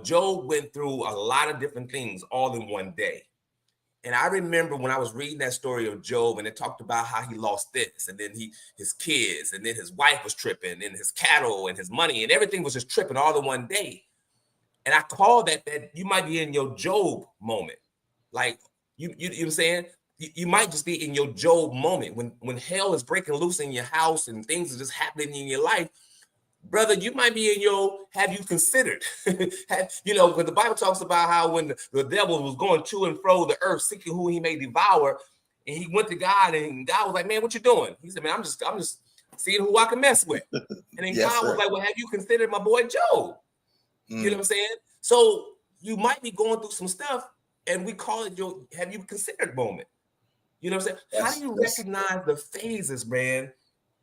Job went through a lot of different things all in one day. And I remember when I was reading that story of Job, and it talked about how he lost this, and then his kids, and then his wife was tripping, and his cattle, and his money, and everything was just tripping all in one day. And I call that you might be in your Job moment. Like, you know what I'm saying? You might just be in your Job moment when hell is breaking loose in your house and things are just happening in your life. Brother, you might be in your have you considered? Because the Bible talks about how when the devil was going to and fro the earth, seeking who he may devour, and he went to God, and God was like, "Man, what you doing?" He said, "Man, I'm just seeing who I can mess with." And then Yes, God was like, "Well, have you considered my boy Job?" You know what I'm saying? So you might be going through some stuff, and we call it your have you considered moment. You know what I'm saying? How do you recognize the phases, man,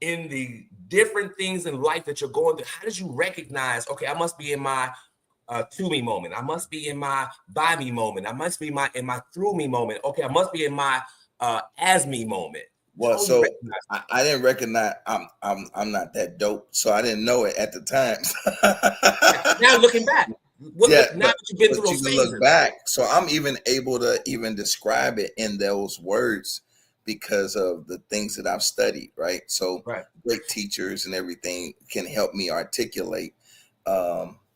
in the different things in life that you're going through? How did you recognize, okay, I must be in my to me moment. I must be in my by me moment. I must be in my through me moment. Okay, I must be in my as me moment. Well, so I didn't recognize I'm not that dope, so I didn't know it at the time. Now looking back, now that you've been through those phases, look back, so I'm even able to even describe it in those words because of the things that I've studied, right? So great teachers and everything can help me articulate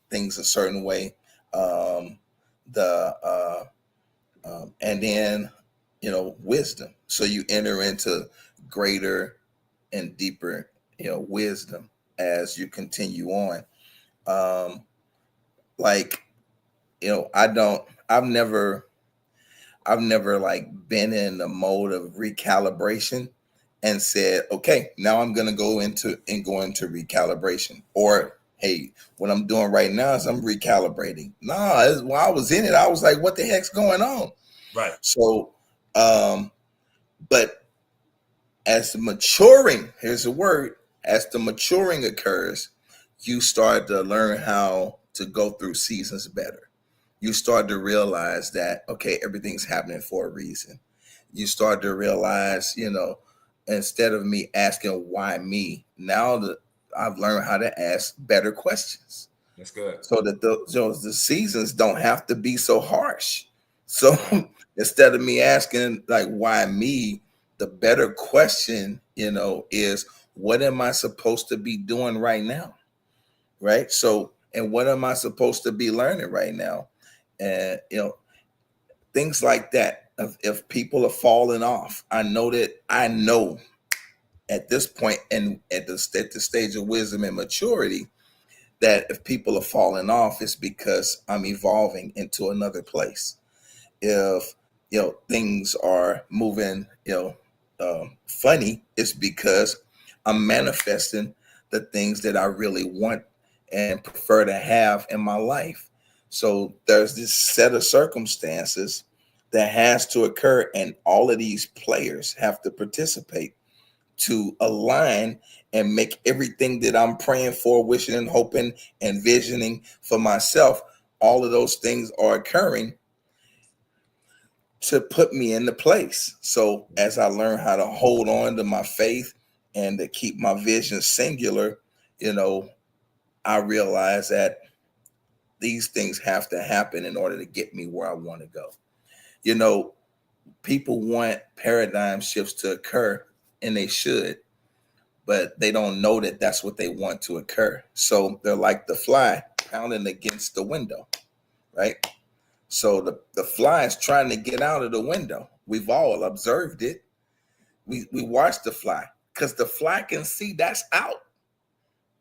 things a certain way. And then wisdom. So you enter into greater and deeper, wisdom as you continue on. I've never like been in the mode of recalibration and said, okay, now I'm going to go into recalibration, or, hey, what I'm doing right now is I'm recalibrating. While I was in it, I was like, what the heck's going on? Right. So, but as the maturing, here's the word, as the maturing occurs, you start to learn how to go through seasons better. You start to realize that, okay, everything's happening for a reason. You start to realize, instead of me asking why me, now that I've learned how to ask better questions. That's good. So that the seasons don't have to be so harsh. So instead of me asking like why me, the better question, is what am I supposed to be doing right now? Right. So, and what am I supposed to be learning right now? And things like that. If people are falling off, I know at this point and at the stage of wisdom and maturity, that if people are falling off, it's because I'm evolving into another place. If things are moving funny, it's because I'm manifesting the things that I really want and prefer to have in my life. So there's this set of circumstances that has to occur, and all of these players have to participate to align and make everything that I'm praying for, wishing and hoping and visioning for myself, all of those things are occurring to put me into place. So as I learn how to hold on to my faith and to keep my vision singular, I realize that these things have to happen in order to get me where I want to go. People want paradigm shifts to occur, and they should, but they don't know that that's what they want to occur. So they're like the fly pounding against the window, right? So the fly is trying to get out of the window. We've all observed it. We watch the fly because the fly can see that's out.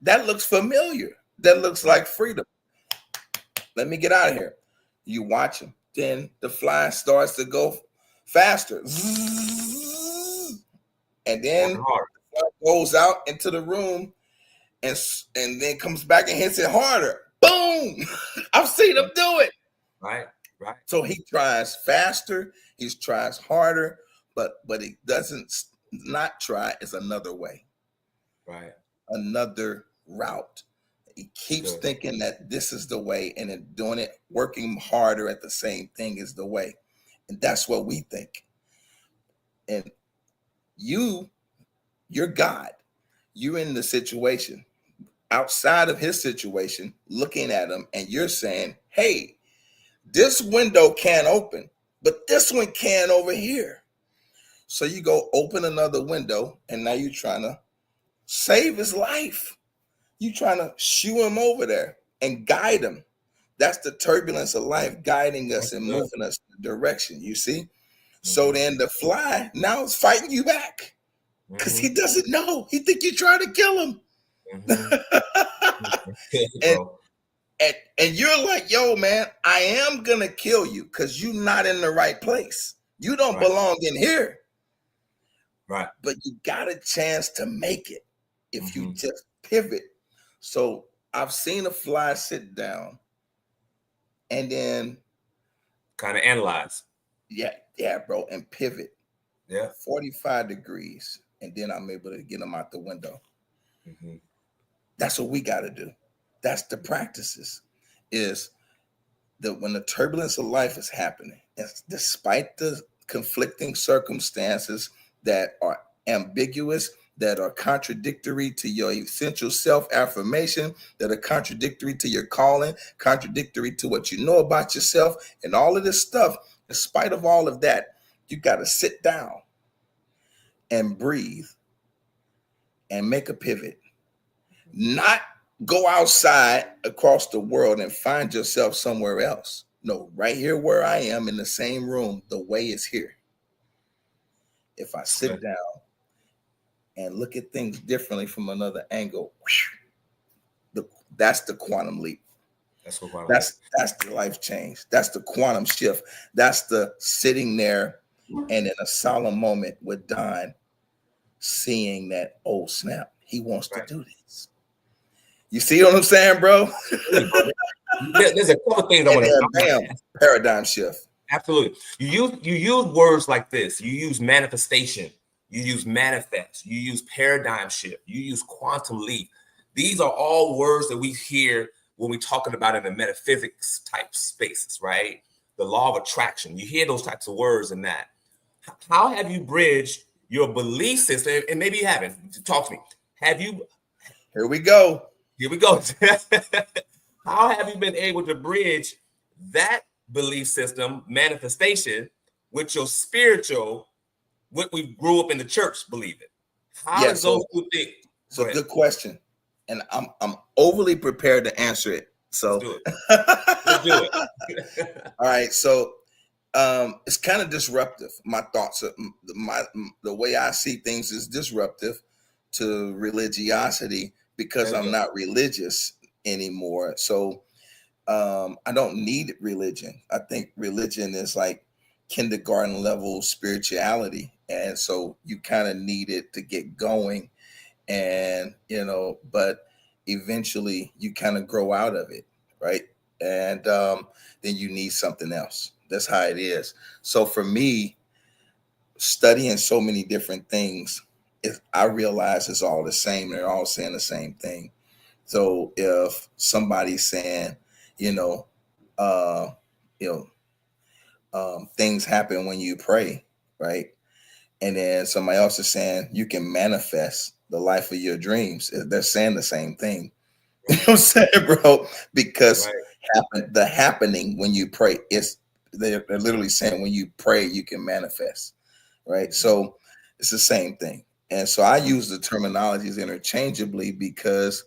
That looks familiar. That looks like freedom. Let me get out of here. You watch him. Then the fly starts to go faster. And then Harder. the fly goes out into the room and then comes back and hits it harder. Boom! I've seen him do it. Right. Right. So he tries faster, he tries harder, but he doesn't not try is another way, Right. another route. He keeps thinking that this is the way, and then doing it, working harder at the same thing is the way. And that's what we think. And you're God. You're in the situation, outside of his situation, looking at him, and you're saying, hey, this window can't open, but this one can over here. So you go open another window, and now you're trying to save his life. You're trying to shoo him over there and guide him. That's the turbulence of life, guiding us and moving us in the direction, you see? So then the fly now is fighting you back because he doesn't know. He think you're trying to kill him. And you're like, yo, man, I am going to kill you because you're not in the right place. You don't belong in here. Right. But you got a chance to make it if you just pivot. So I've seen a fly sit down and then kind of analyze. Yeah, bro, and pivot. Yeah. 45 degrees. And then I'm able to get them out the window. That's what we got to do. That's the practices, is that when the turbulence of life is happening, despite the conflicting circumstances that are ambiguous, that are contradictory to your essential self-affirmation, that are contradictory to your calling, contradictory to what you know about yourself, and all of this stuff, in spite of all of that, you got to sit down and breathe and make a pivot. Not go outside across the world and find yourself somewhere else. No, right here where I am in the same room, the way is here. If I sit down and look at things differently from another angle, that's the quantum leap. That's the life change. That's the quantum shift. That's the sitting there and in a solemn moment with Don, seeing that, oh snap, he wants to do this. You see what I'm saying, bro? There's a couple things I want to paradigm shift. Absolutely. You use words like this. You use manifestation. You use manifest. You use paradigm shift. You use quantum leap. These are all words that we hear when we're talking about in the metaphysics type spaces, right? The law of attraction. You hear those types of words in that. How have you bridged your belief system? And maybe you haven't. Talk to me. Have you? Here we go. How have you been able to bridge that belief system manifestation with your spiritual, what we grew up in the church believing? How does those two things? It's a good question, and I'm overly prepared to answer it. So let's do it. All right, so it's kind of disruptive. My thoughts, the way I see things is disruptive to religiosity because I'm not religious anymore. So I don't need religion. I think religion is like kindergarten level spirituality. And so you kind of need it to get going. And, but eventually you kind of grow out of it, right? And then you need something else. That's how it is. So for me, studying so many different things, I realize it's all the same. They're all saying the same thing. So if somebody's saying, things happen when you pray, right? And then somebody else is saying you can manifest the life of your dreams. They're saying the same thing. You know what I'm saying, bro? Because the happening when you pray they're literally saying when you pray, you can manifest, right? So it's the same thing. And so I use the terminologies interchangeably because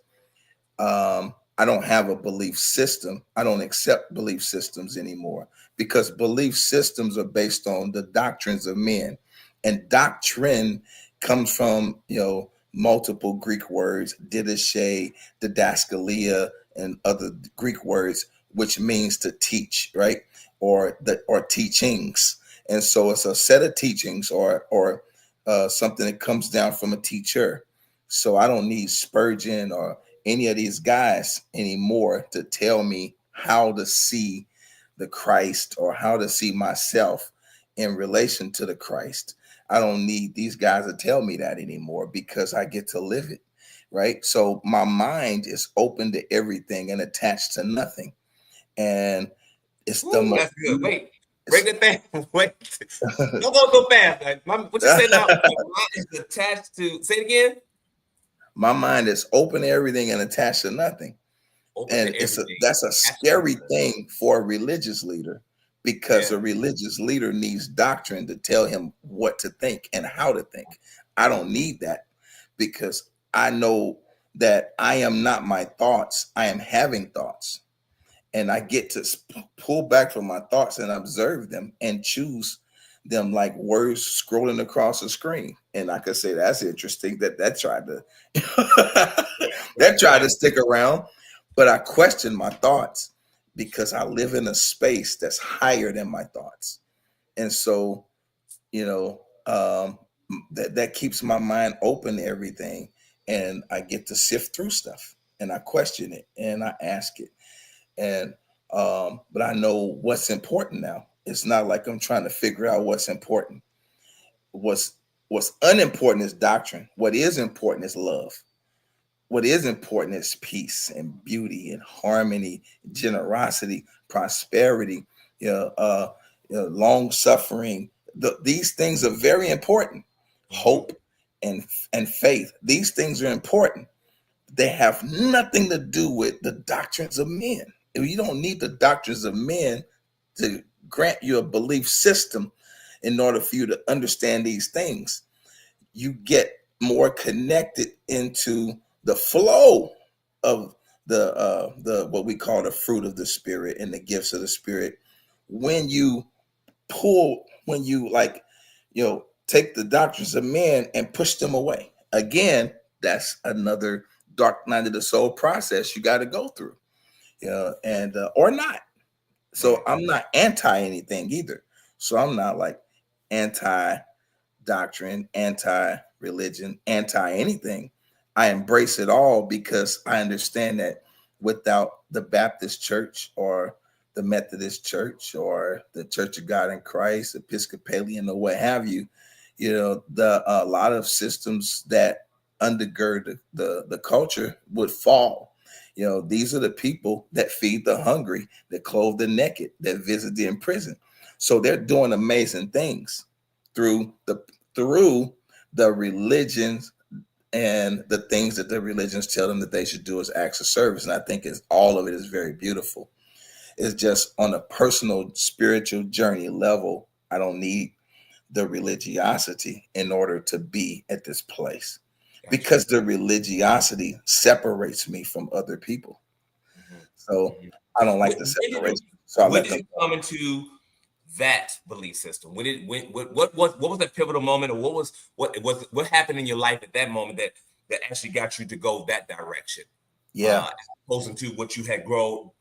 I don't have a belief system. I don't accept belief systems anymore because belief systems are based on the doctrines of men. And doctrine comes from, multiple Greek words, didache, didaskalia, and other Greek words, which means to teach, right? Or teachings. And so it's a set of teachings or something that comes down from a teacher. So I don't need Spurgeon or any of these guys anymore to tell me how to see the Christ or how to see myself in relation to the Christ. I don't need these guys to tell me that anymore because I get to live it. Right. So my mind is open to everything and attached to nothing. And it's the Ooh, most that's good. beautiful. Wait, break that thing. Wait, don't go so fast. Like, what you say now? My mind is attached to. Say it again. My mind is open to everything and attached to nothing. Open to And everything. that's a Attached to scary nothing. thing for a religious leader because Yeah. a religious leader needs doctrine to tell him what to think and how to think. I don't need that because I know that I am not my thoughts. I am having thoughts. And I get to pull back from my thoughts and observe them and choose them like words scrolling across the screen. And I could say that's interesting that tried to that tried to Right. stick around, but I question my thoughts because I live in a space that's higher than my thoughts. And so, you know, that keeps my mind open to everything, and I get to sift through stuff and I question it and I ask it. And but I know what's important now. It's not like I'm trying to figure out what's important. What's unimportant is doctrine. What is important is love. What is important is peace and beauty and harmony, generosity, prosperity, you know, long suffering. These things are very important. Mhm. Hope and faith. These things are important. They have nothing to do with the doctrines of men. You don't need the doctrines of men to grant you a belief system in order for you to understand these things. You get more connected into the flow of the what we call the fruit of the spirit and the gifts of the spirit when you when you like take the doctrines of men and push them away. Again, that's another dark night of the soul process you got to go through, and or not. So Right. I'm not anti anything either. So I'm not like anti doctrine, anti religion, anti anything. I embrace it all because I understand that without the Baptist church or the Methodist church or the Church of God in Christ, Episcopalian or what have you, the a lot of systems that undergird the culture would fall. These are the people that feed the hungry, that clothe the naked, that visit the imprisoned. So they're doing amazing things through the religions and the things that the religions tell them that they should do as acts of service. And I think all of it is very beautiful. It's just on a personal spiritual journey level. I don't need the religiosity in order to be at this place Gotcha. because the religiosity separates me from other people. Mhm. So Mhm. I don't like When, the when did you separation. So I when let did them you go. come into that belief system? When did what was that pivotal moment, or what happened in your life at that moment that actually got you to go that direction, Yeah. as opposed to what you had grew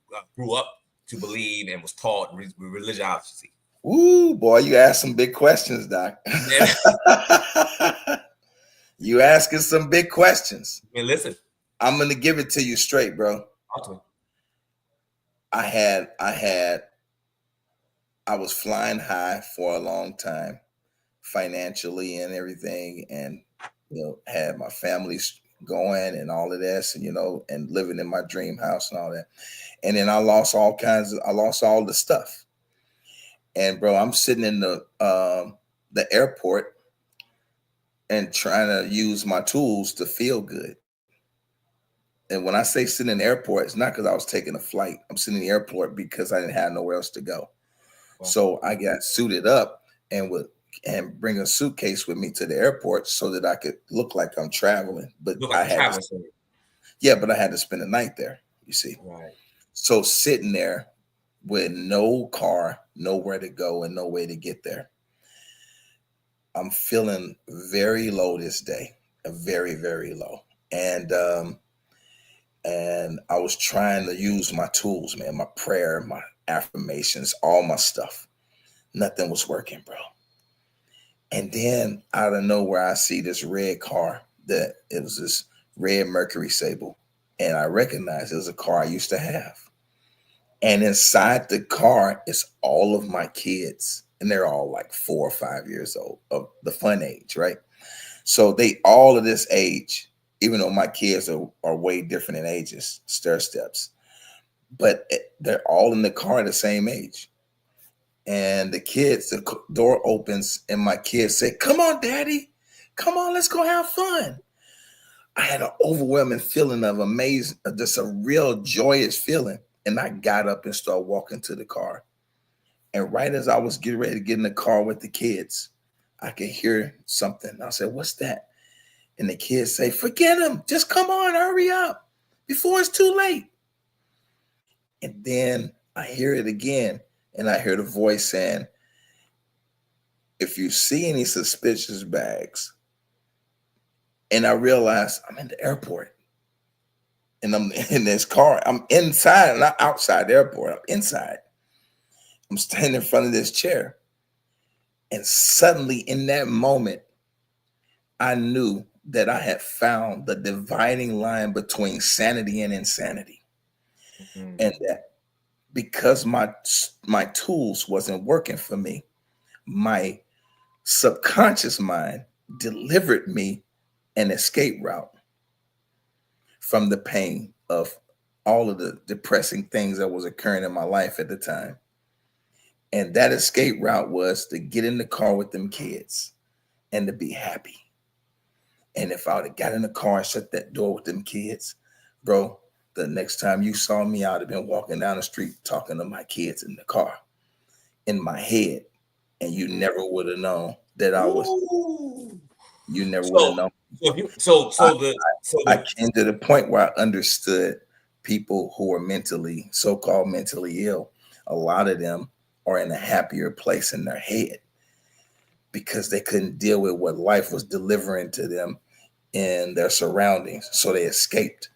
up to believe and was taught religiosity? Ooh, boy, you asked some big questions, Doc. Man, You asking some big questions. man, listen, I'm gonna give it to you straight, bro. talk to me. I was flying high for a long time, financially and everything, and had my family going and all of this, and and living in my dream house and all that. And then I lost all the stuff. And bro, I'm sitting in the airport and trying to use my tools to feel good. And when I say sitting in the airport, it's not because I was taking a flight. I'm sitting in the airport because I didn't have nowhere else to go. Well, So I got suited up and bring a suitcase with me to the airport so that I could look like I'm traveling. But look like a traveling story. but I had to spend the night there, you see. Right. So sitting there with no car, nowhere to go, and no way to get there. I'm feeling very low this day, very, very low. And I was trying to use my tools, man, my prayer, my affirmations, all my stuff. Nothing was working, bro. And then out of nowhere, I see this red car that it was this red Mercury Sable. And I recognized it was a car I used to have. And inside the car is all of my kids. And they're all like 4 or 5 years old, of the fun age, right? So they all of this age, even though my kids are way different in ages, stair steps, but they're all in the car the same age. And the kids, the door opens, and my kids say, "Come on, Daddy, come on, let's go have fun." I had an overwhelming feeling of amazing, just a real joyous feeling. And I got up and started walking to the car. And right as I was getting ready to get in the car with the kids, I could hear something. I said, "What's that?" And the kids say, "Forget him. Just come on, hurry up before it's too late." And then I hear it again. And I hear the voice saying, "If you see any suspicious bags," and I realized I'm in the airport and I'm in this car. I'm inside, not outside the airport. I'm inside. I'm standing in front of this chair. And suddenly in that moment, I knew that I had found the dividing line between sanity and insanity. Mhm. And that because my tools wasn't working for me, my subconscious mind delivered me an escape route from the pain of all of the depressing things that was occurring in my life at the time. And that escape route was to get in the car with them kids and to be happy. And if I would have got in the car and shut that door with them kids, bro, the next time you saw me, I would have been walking down the street talking to my kids in the car in my head. And you never would have known that I was, Ooh. you never would have So known. so if you so I, so the so I the came to the point where I understood people who are mentally, so called mentally ill. A lot of them are in a happier place in their head because they couldn't deal with what life was delivering to them in their surroundings. So they escaped.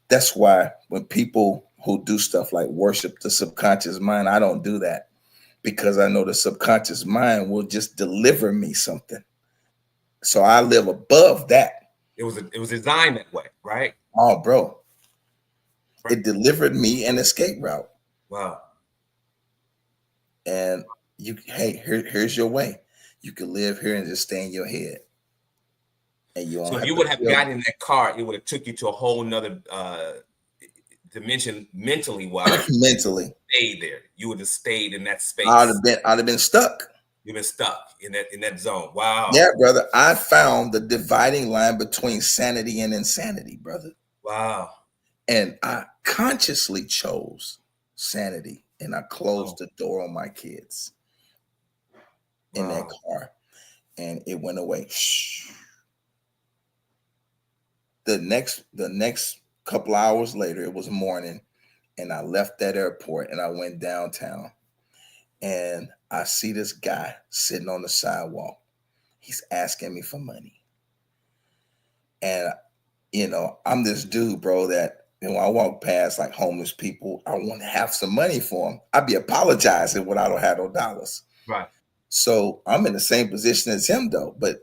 That's why when people who do stuff like worship the subconscious mind, I don't do that because I know the subconscious mind will just deliver me something. So I live above that. it was designed that way, right? Oh, bro, Right. it delivered me an escape route. Wow. And hey, here's your way. You can live here and just stay in your head. And you So don't if have you to would have feel gotten in that car, it would have took you to a whole nother dimension mentally wise. mentally. Stayed there. You would have stayed in that I'd space. have been stuck. You've been stuck in that zone. Wow. Yeah, brother. I found the dividing line between sanity and insanity, brother. Wow. And I consciously chose sanity and I closed Wow. the door on my kids in that Wow. car and it went away. Shh. The next couple hours later, it was morning, and I left that airport and I went downtown and I see this guy sitting on the sidewalk. He's asking me for money. And I'm this dude, bro, that when I walk past like homeless people, I want to have some money for them. I'd be apologizing when I don't have no dollars. Right. So I'm in the same position as him though, but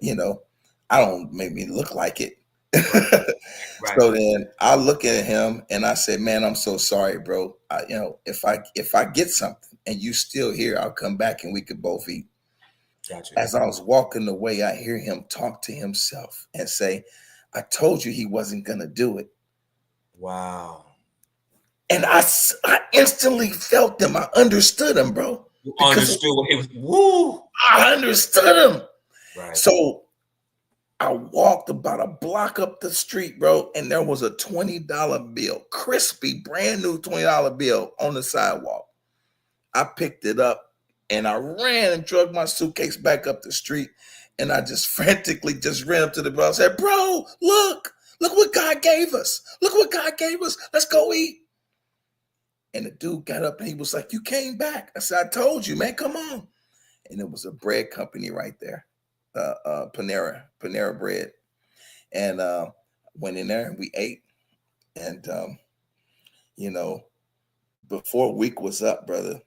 I don't make me look like it. Right. Right. So then I look at him and I say, "Man, I'm so sorry, bro. If I get something and you still here, I'll come back and we could both eat." Gotcha. As I was walking away, I hear him talk to himself and say, "I told you he wasn't gonna do it." Wow. And I instantly felt him. I understood him, bro, You because understood what he was. Woo. I understood him. Right. So I walked about a block up the street, bro, and there was a $20 bill, crispy, brand new $20 bill on the sidewalk. I picked it up and I ran and drug my suitcase back up the street. And I just frantically just ran up to the bro and said, "Bro, look what God gave us. Look what God gave us. Let's go eat." And the dude got up and he was like, "You came back." I said, "I told you, man, come on." And it was a bread company right there, Panera Bread. And went in there and we ate. And, you know, before a week was up, brother,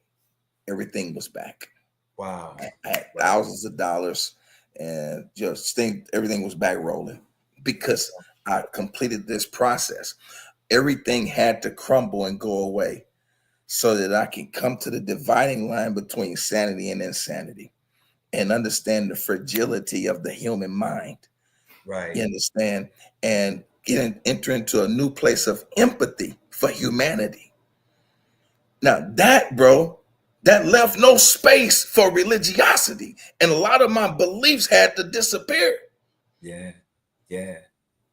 everything was back. Wow. I had Wow. thousands of dollars. and just think everything was back rolling because I completed this process. Everything had to crumble and go away so that I can come to the dividing line between sanity and insanity and understand the fragility of the human mind. Right. You understand? And enter into a new place of empathy for humanity. Now that, bro, that left no space for religiosity. And a lot of my beliefs had to disappear. Yeah. Yeah.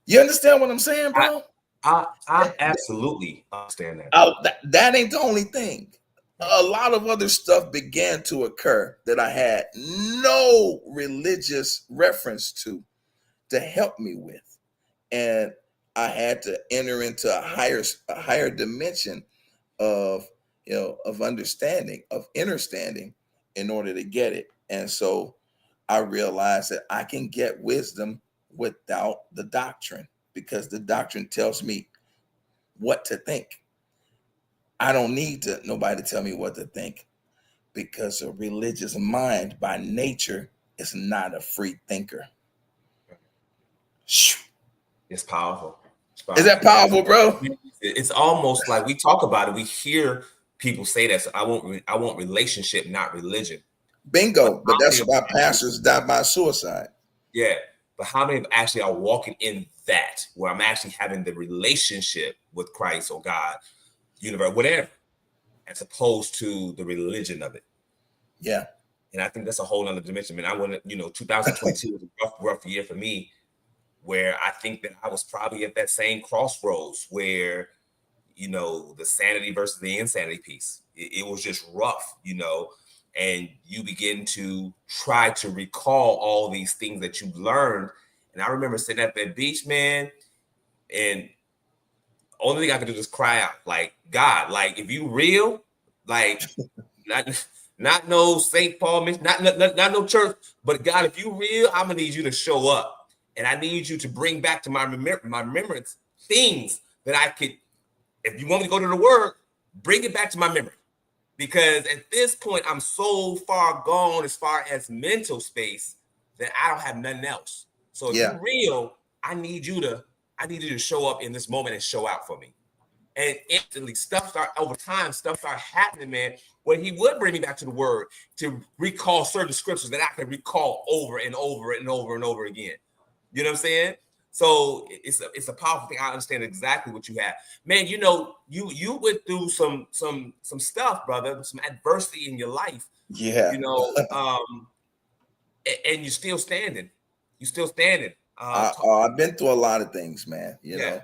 You understand what I'm saying, I bro? I absolutely understand that, brother. That ain't the only thing. Right. A lot of other stuff began to occur that I had no religious reference to help me with. And I had to enter into a higher dimension of of understanding, of understanding in order to get it. And so I realized that I can get wisdom without the doctrine because the doctrine tells me what to think. I don't need to nobody to tell me what to think because a religious mind by nature is not a free thinker. It's powerful. It's Is that powerful. powerful, bro? It's almost like we talk about it. We hear people say that. So I want relationship, not religion. But Bingo. But how many that's of why actually, pastors die by suicide. yeah. But how many of actually are walking in that where I'm actually having the relationship with Christ or God, universe, whatever, as opposed to the religion of it. Yeah. And I think that's a whole nother dimension. Man, I want to, 2022 was a rough year for me, where I think that I was probably at that same crossroads where, the sanity versus the insanity piece. It was just rough, and you begin to try to recall all these things that you've learned. And I remember sitting at that beach, man, and only thing I could do is cry out, like, God, like, if you real, like, not no St. Paul, not no church, but God, if you real, I'm gonna need you to show up, and I need you to bring back to my remembrance things that I could. If you want me to go to the Word, bring it back to my memory, because at this point I'm so far gone as far as mental space that I don't have nothing else. So if Yeah. you're real, I need you to show up in this moment and show out for me. And instantly stuff started happening, man, where he would bring me back to the word to recall certain scriptures that I could recall over and over and over and over again. You know what I'm saying? So it's a powerful thing. I understand exactly what you have. Man, you went through some stuff, brother, some adversity in your life, Yeah. and you're still standing. You're still standing. I've been through a lot of things, man. Yeah.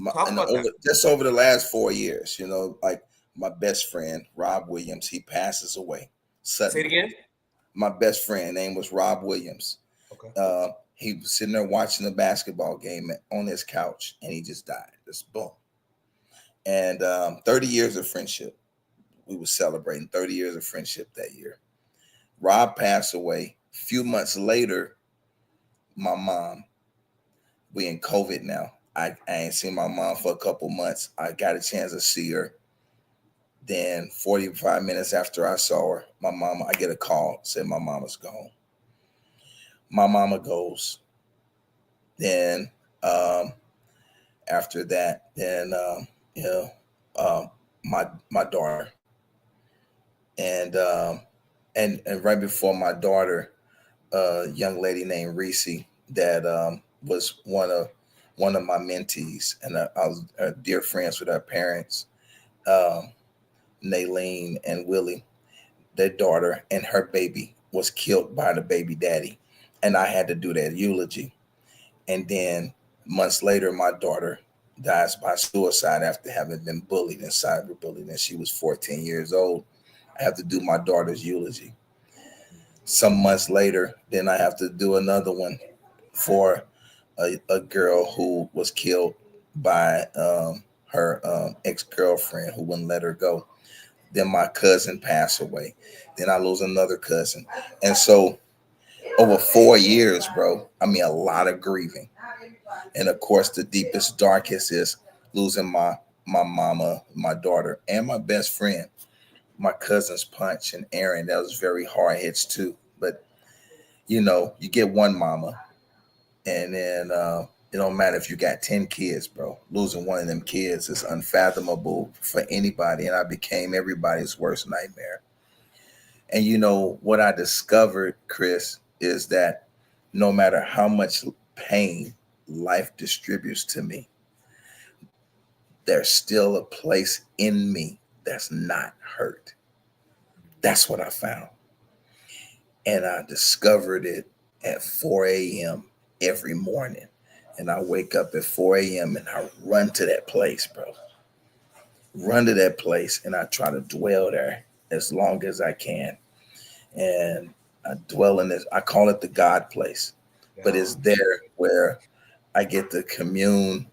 Talk about that. Just over the last 4 years, like my best friend Rob Williams, he passes away Say it suddenly. again. My best friend name was Rob Williams. Okay. He was sitting there watching a basketball game on his couch, and he just died. Just boom. And 30 years of friendship. We were celebrating 30 years of friendship that year. Rob passed away. A few months later, my mom. We in COVID now. I ain't seen my mom for a couple months. I got a chance to see her. Then 45 minutes after I saw her, I get a call, said my mama's gone. My mama goes. Then after that, then my daughter. And right before my daughter, a young lady named Reese that was one of my mentees, and I was dear friends with her parents, um, Naylene and Willie. Their daughter and her baby was killed by the baby daddy, and I had to do that eulogy. And then months later, my daughter dies by suicide after having been bullied and cyberbullied, and she was 14 years old. I have to do my daughter's eulogy. Some months later, then I have to do another one for a girl who was killed by her ex-girlfriend who wouldn't let her go. Then my cousin passed away. Then I lose another cousin. And so over 4 years, bro, I mean, a lot of grieving. And of course, the deepest, darkest is losing my mama, my daughter, and my best friend. My cousins Punch and Aaron, that was very hard hits too. But You know, you get one mama, and then it don't matter if you got 10 kids, bro. Losing one of them kids is unfathomable for anybody, and I became everybody's worst nightmare. And you know what I discovered, Chris, is that no matter how much pain life distributes to me, there's still a place in me that's not hurt. That's what I found. And I discovered it at 4 a.m. every morning. And I wake up at 4 a.m. and I run to that place, bro. Run to that place and I try to dwell there as long as I can. And I dwell in this, I call it the God place, but it's there where I get to commune,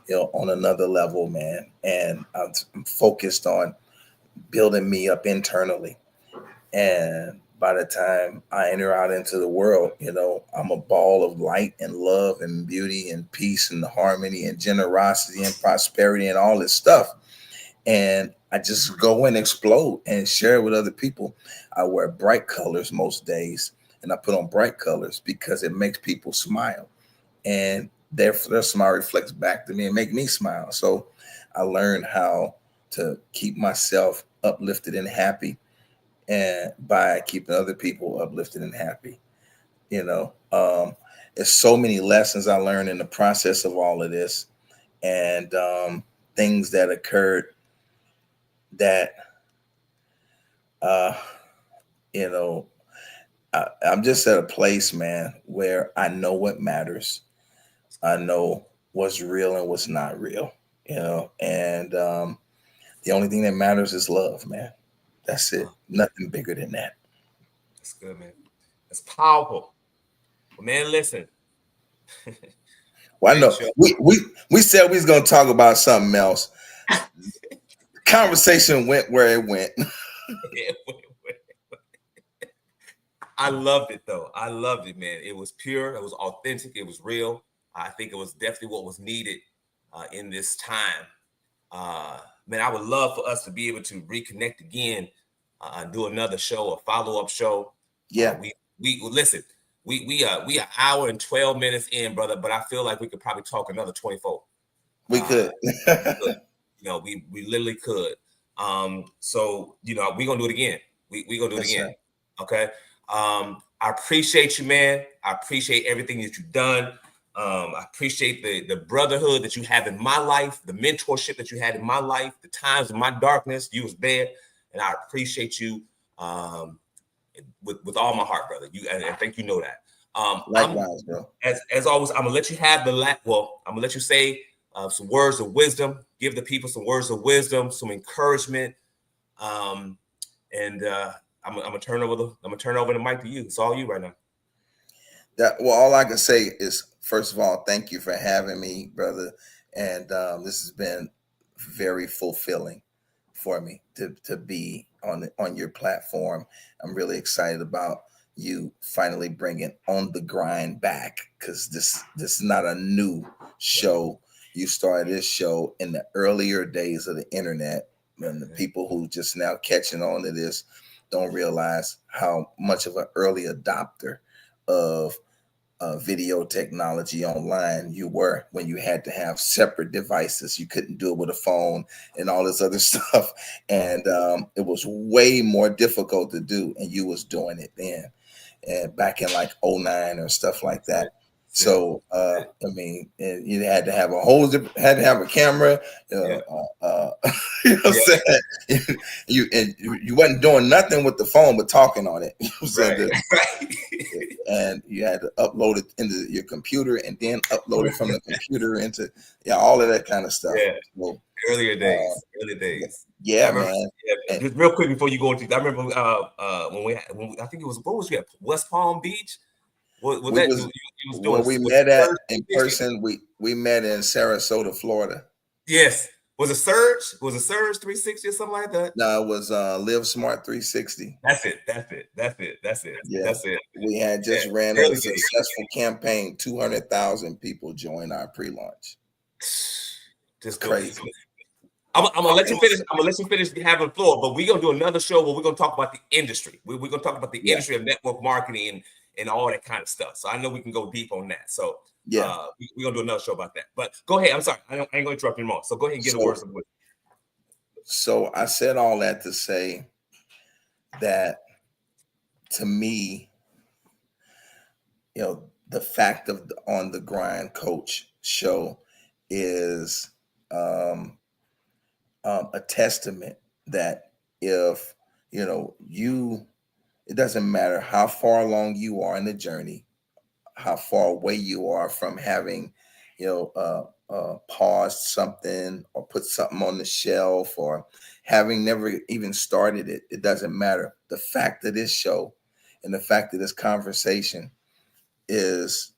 you know, on another level, man. And I'm focused on building me up internally. And by the time I enter out into the world, you know, I'm a ball of light and love and beauty and peace and harmony and generosity and prosperity and all this stuff. And I just go and explode and share it with other people. I wear bright colors most days, and I put on bright colors because it makes people smile, and their smile reflects back to me and make me smile. So I learned how to keep myself uplifted and happy, and by keeping other people uplifted and happy. You know, there's so many lessons I learned in the process of all of this, and things that occurred that you know, I'm just at a place, man, where I know what matters. I know what's real and what's not real, you know, and the only thing that matters is love, man. That's it. Nothing bigger than that. That's good, man. That's powerful. Well, man, listen. Well, I know we said we was gonna talk about something else. Conversation went where it went. I loved it though. I loved it, man. It was pure. It was authentic. It was real. I think it was definitely what was needed in this time. Man, I would love for us to be able to reconnect again, do another show, a follow-up show. Yeah. We listen. We an hour and 12 minutes in, brother. But I feel like we could probably talk another 24. We could. You know, we literally could. So you know, we're gonna do it again. We gonna do it again. Right. Okay. I appreciate you, man. I appreciate everything that you've done. I appreciate the brotherhood that you have in my life, the mentorship that you had in my life, the times of my darkness, you was there, and I appreciate you with all my heart, brother. You and I think you know that. Likewise, bro. As always, I'm gonna let you have I'm gonna let you say some words of wisdom, give the people some words of wisdom, some encouragement, and I'm gonna turn over the mic to you. It's all you right now. Well, all I can say is, first of all, thank you for having me, brother. And this has been very fulfilling for me to be on your platform. I'm really excited about you finally bringing On the Grind back, because this is not a new show. You started this show in the earlier days of the internet, and the people who just now catching on to this don't realize how much of an early adopter of video technology online you were when you had to have separate devices. You couldn't do it with a phone and all this other stuff. And it was way more difficult to do. And you was doing it then, and back in like 09 or stuff like that. So, I mean, you had to have a camera, you know what I'm saying? You wasn't doing nothing with the phone but talking on it. You know what I'm saying? And you had to upload it into your computer and then upload it from the computer into all of that kind of stuff. Yeah. So, early days. Yeah, man. Yeah, just real quick before you go into, I remember when I think it was, what was you at West Palm Beach? When we met at in person, we met in Sarasota, Florida. Yes. Was it Surge? Was it Surge 360 or something like that? No, it was Live Smart 360. That's it. Yeah. That's it. We had just ran a successful campaign. 200,000 people joined our pre-launch. Just crazy. I'm gonna let you finish. I'm gonna let you finish having the floor, but we're gonna do another show where we're gonna talk about the industry. We're gonna talk about the industry of network marketing and all that kind of stuff. So I know we can go deep on that. So Yeah. we're gonna do another show about that. But go ahead. I'm sorry, I ain't gonna interrupt you anymore. So go ahead and get a word of wisdom. So I said all that to say that, to me, the fact of the On the Grind Coach show is a testament that if it doesn't matter how far along you are in the journey, how far away you are from having paused something or put something on the shelf, or having never even started it, it doesn't matter. The fact of this show and the fact of this conversation is,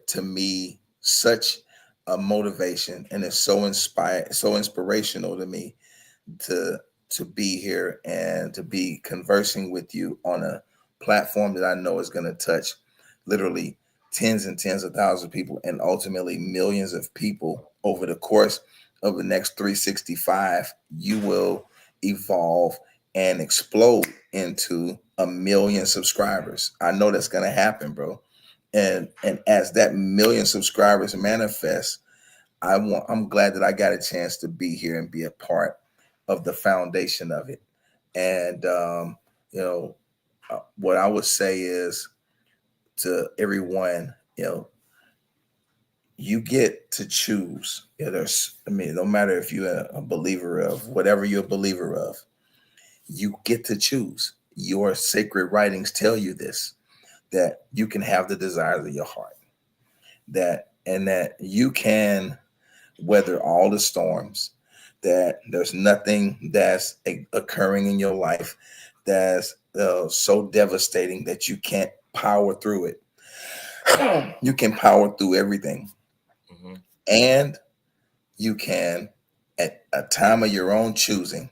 to me, such a motivation, and it's so inspirational to me to be here and to be conversing with you on a platform that I know is going to touch literally tens and tens of thousands of people, and ultimately millions of people over the course of the next 365. You will evolve and explode into 1 million subscribers. I know that's going to happen, bro. And as that 1 million subscribers manifest, I'm glad that I got a chance to be here and be a part of the foundation of it. And what I would say is to everyone, you get to choose. No matter if you're a believer of whatever you're a believer of, you get to choose. Your sacred writings tell you this, that you can have the desires of your heart, that you can weather all the storms, that there's nothing that's occurring in your life that's so devastating that you can't power through it. You can power through everything. Mm-hmm. And you can, at a time of your own choosing,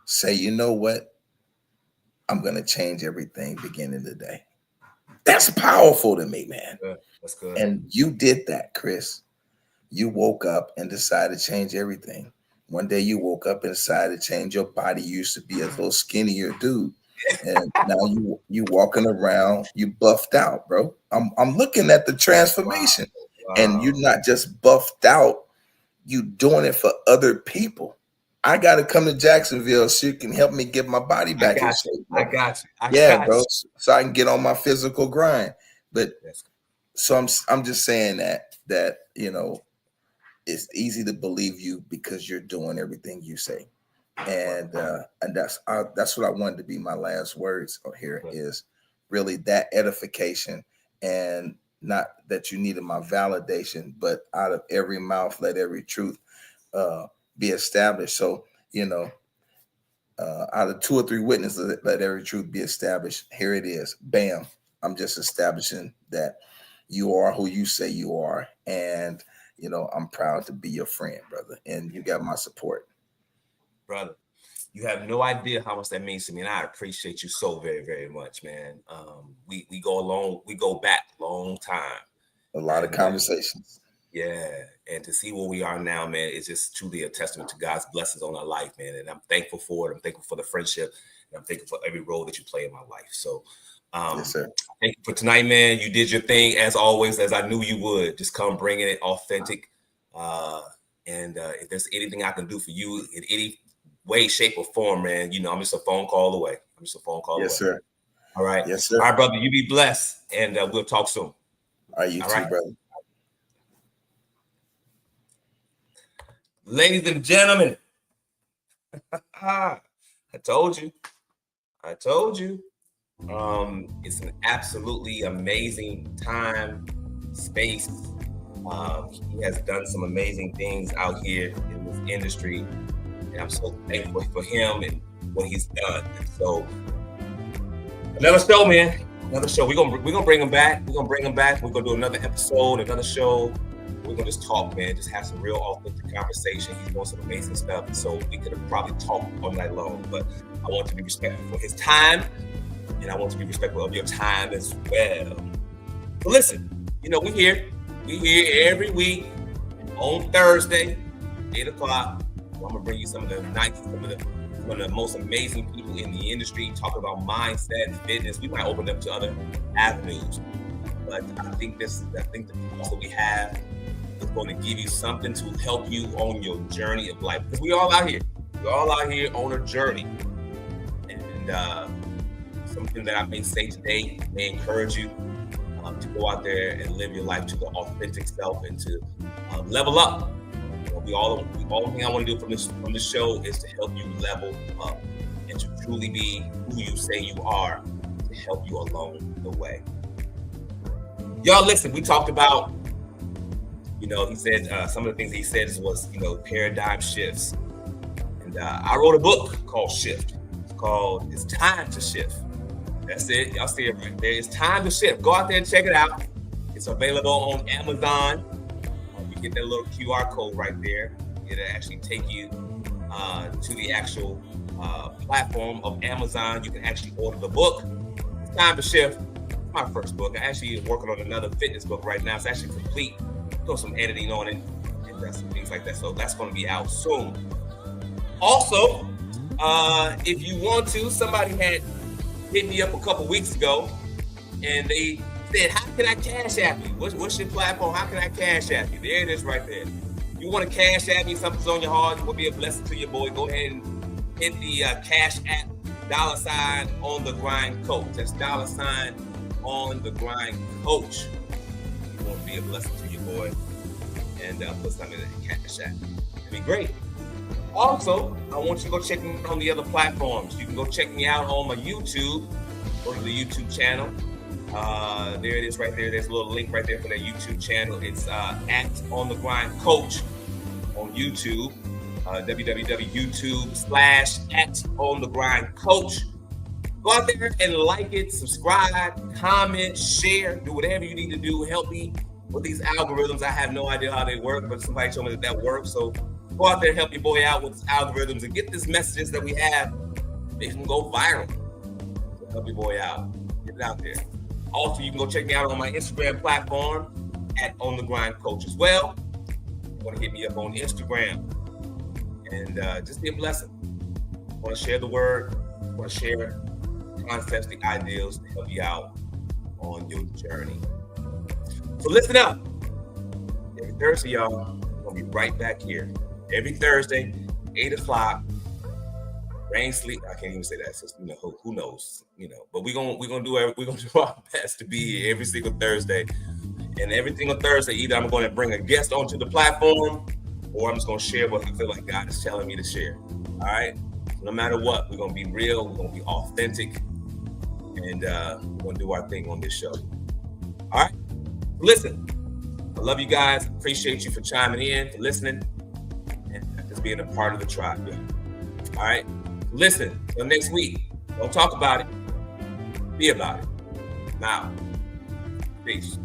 say, you know what? I'm going to change everything beginning today. That's powerful to me, man. That's good. And you did that, Chris. You woke up and decided to change everything. One day you woke up and decided to change your body. You used to be a little skinnier dude, and now you walking around, you buffed out, bro. I'm looking at the transformation. Wow. And you're not just buffed out, you doing it for other people. I got to come to Jacksonville so you can help me get my body back in shape. I got you. Yeah, bro. So I can get on my physical grind. But so I'm just saying that it's easy to believe you because you're doing everything you say, and that's what I wanted to be my last words here, is really that edification, and not that you needed my validation, but out of every mouth let every truth be established. So out of 2 or 3 witnesses let every truth be established. Here it is. Bam. I'm just establishing that you are who you say you are, and I'm proud to be your friend, brother, and you got my support. Brother, you have no idea how much that means to me, and I appreciate you so very, very much, man. We go back a long time. A lot of conversations. Yeah, and to see where we are now, man, is just truly a testament to God's blessings on our life, man. And I'm thankful for it. I'm thankful for the friendship, and I'm thankful for every role that you play in my life. So, yes, sir. Thank you for tonight, man. You did your thing as always, as I knew you would. Just come bringing it authentic. And if there's anything I can do for you in any way, shape, or form, man, I'm just a phone call away. Yes, sir. All right. Yes, sir. All right, brother. You be blessed, and we'll talk soon. All right, you too, brother. Ladies and gentlemen, I told you. It's an absolutely amazing time, space. He has done some amazing things out here in this industry, and I'm so thankful for him and what he's done. And so, another show, man. Another show. We're gonna bring him back. We're gonna do another episode, another show. We're gonna just talk, man. Just have some real authentic conversation. He's doing some amazing stuff, so we could have probably talked all night long. But I want to be respectful for his time, and I want to be respectful of your time as well. But listen, we here every week on Thursday, 8 o'clock. I'm gonna bring you some of the most amazing people in the industry, talking about mindset and fitness. We might open up to other avenues. but I think the course that we have is going to give you something to help you on your journey of life. Because we're all out here on a journey. And something that I may say today may encourage you to go out there and live your life to the authentic self and to level up. All thing I want to do from this show is to help you level up and to truly be who you say you are, to help you along the way. Y'all, listen, we talked about, he said some of the things he said was paradigm shifts. And I wrote a book called Shift. It's called It's Time to Shift. That's it. Y'all see it right there. It's time to shift. Go out there and check it out. It's available on Amazon. You get that little QR code right there. It'll actually take you to the actual platform of Amazon. You can actually order the book. It's Time to Shift. It's my first book. I actually am working on another fitness book right now. It's actually complete. Doing some editing on it and some things like that. So that's going to be out soon. Also, if you want to, somebody had hit me up a couple weeks ago and they said, how can I cash app you? What's your platform? How can I cash app you? There it is right there. You want to cash app me, something's on your heart, you want to be a blessing to your boy, go ahead and hit the cash app $ on the grind coach. That's $ on the grind coach. You want to be a blessing to your boy and put something in the cash app. It'd be great. Also, I want you to go check me out on the other platforms. You can go check me out on my YouTube. Go to the YouTube channel. There it is right there. There's a little link right there for that YouTube channel. It's at On The Grind Coach on YouTube. www.youtube.com/at On The Grind Coach. Go out there and like it, subscribe, comment, share, do whatever you need to do. Help me with these algorithms. I have no idea how they work, but somebody told me that works. So go out there and help your boy out with his algorithms and get these messages that we have. They can go viral. So help your boy out. Get it out there. Also, you can go check me out on my Instagram platform at On The Grind Coach as well. You want to hit me up on Instagram and just be a blessing. I want to share the word. I want to share concepts, the ideals to help you out on your journey. So listen up. Every Thursday, y'all, we're going to be right back here. Every Thursday, 8 o'clock. Rain, sleep. I can't even say that. So, who knows? But we're gonna do our best to be here every single Thursday. And every single Thursday, either I'm going to bring a guest onto the platform, or I'm just going to share what I feel like God is telling me to share. All right. No matter what, we're going to be real. We're going to be authentic, and we're going to do our thing on this show. All right. Listen, I love you guys. Appreciate you for chiming in, for listening, and just being a part of the tribe. Yeah. All right. Listen, till next week. Don't talk about it. Be about it. Now, peace.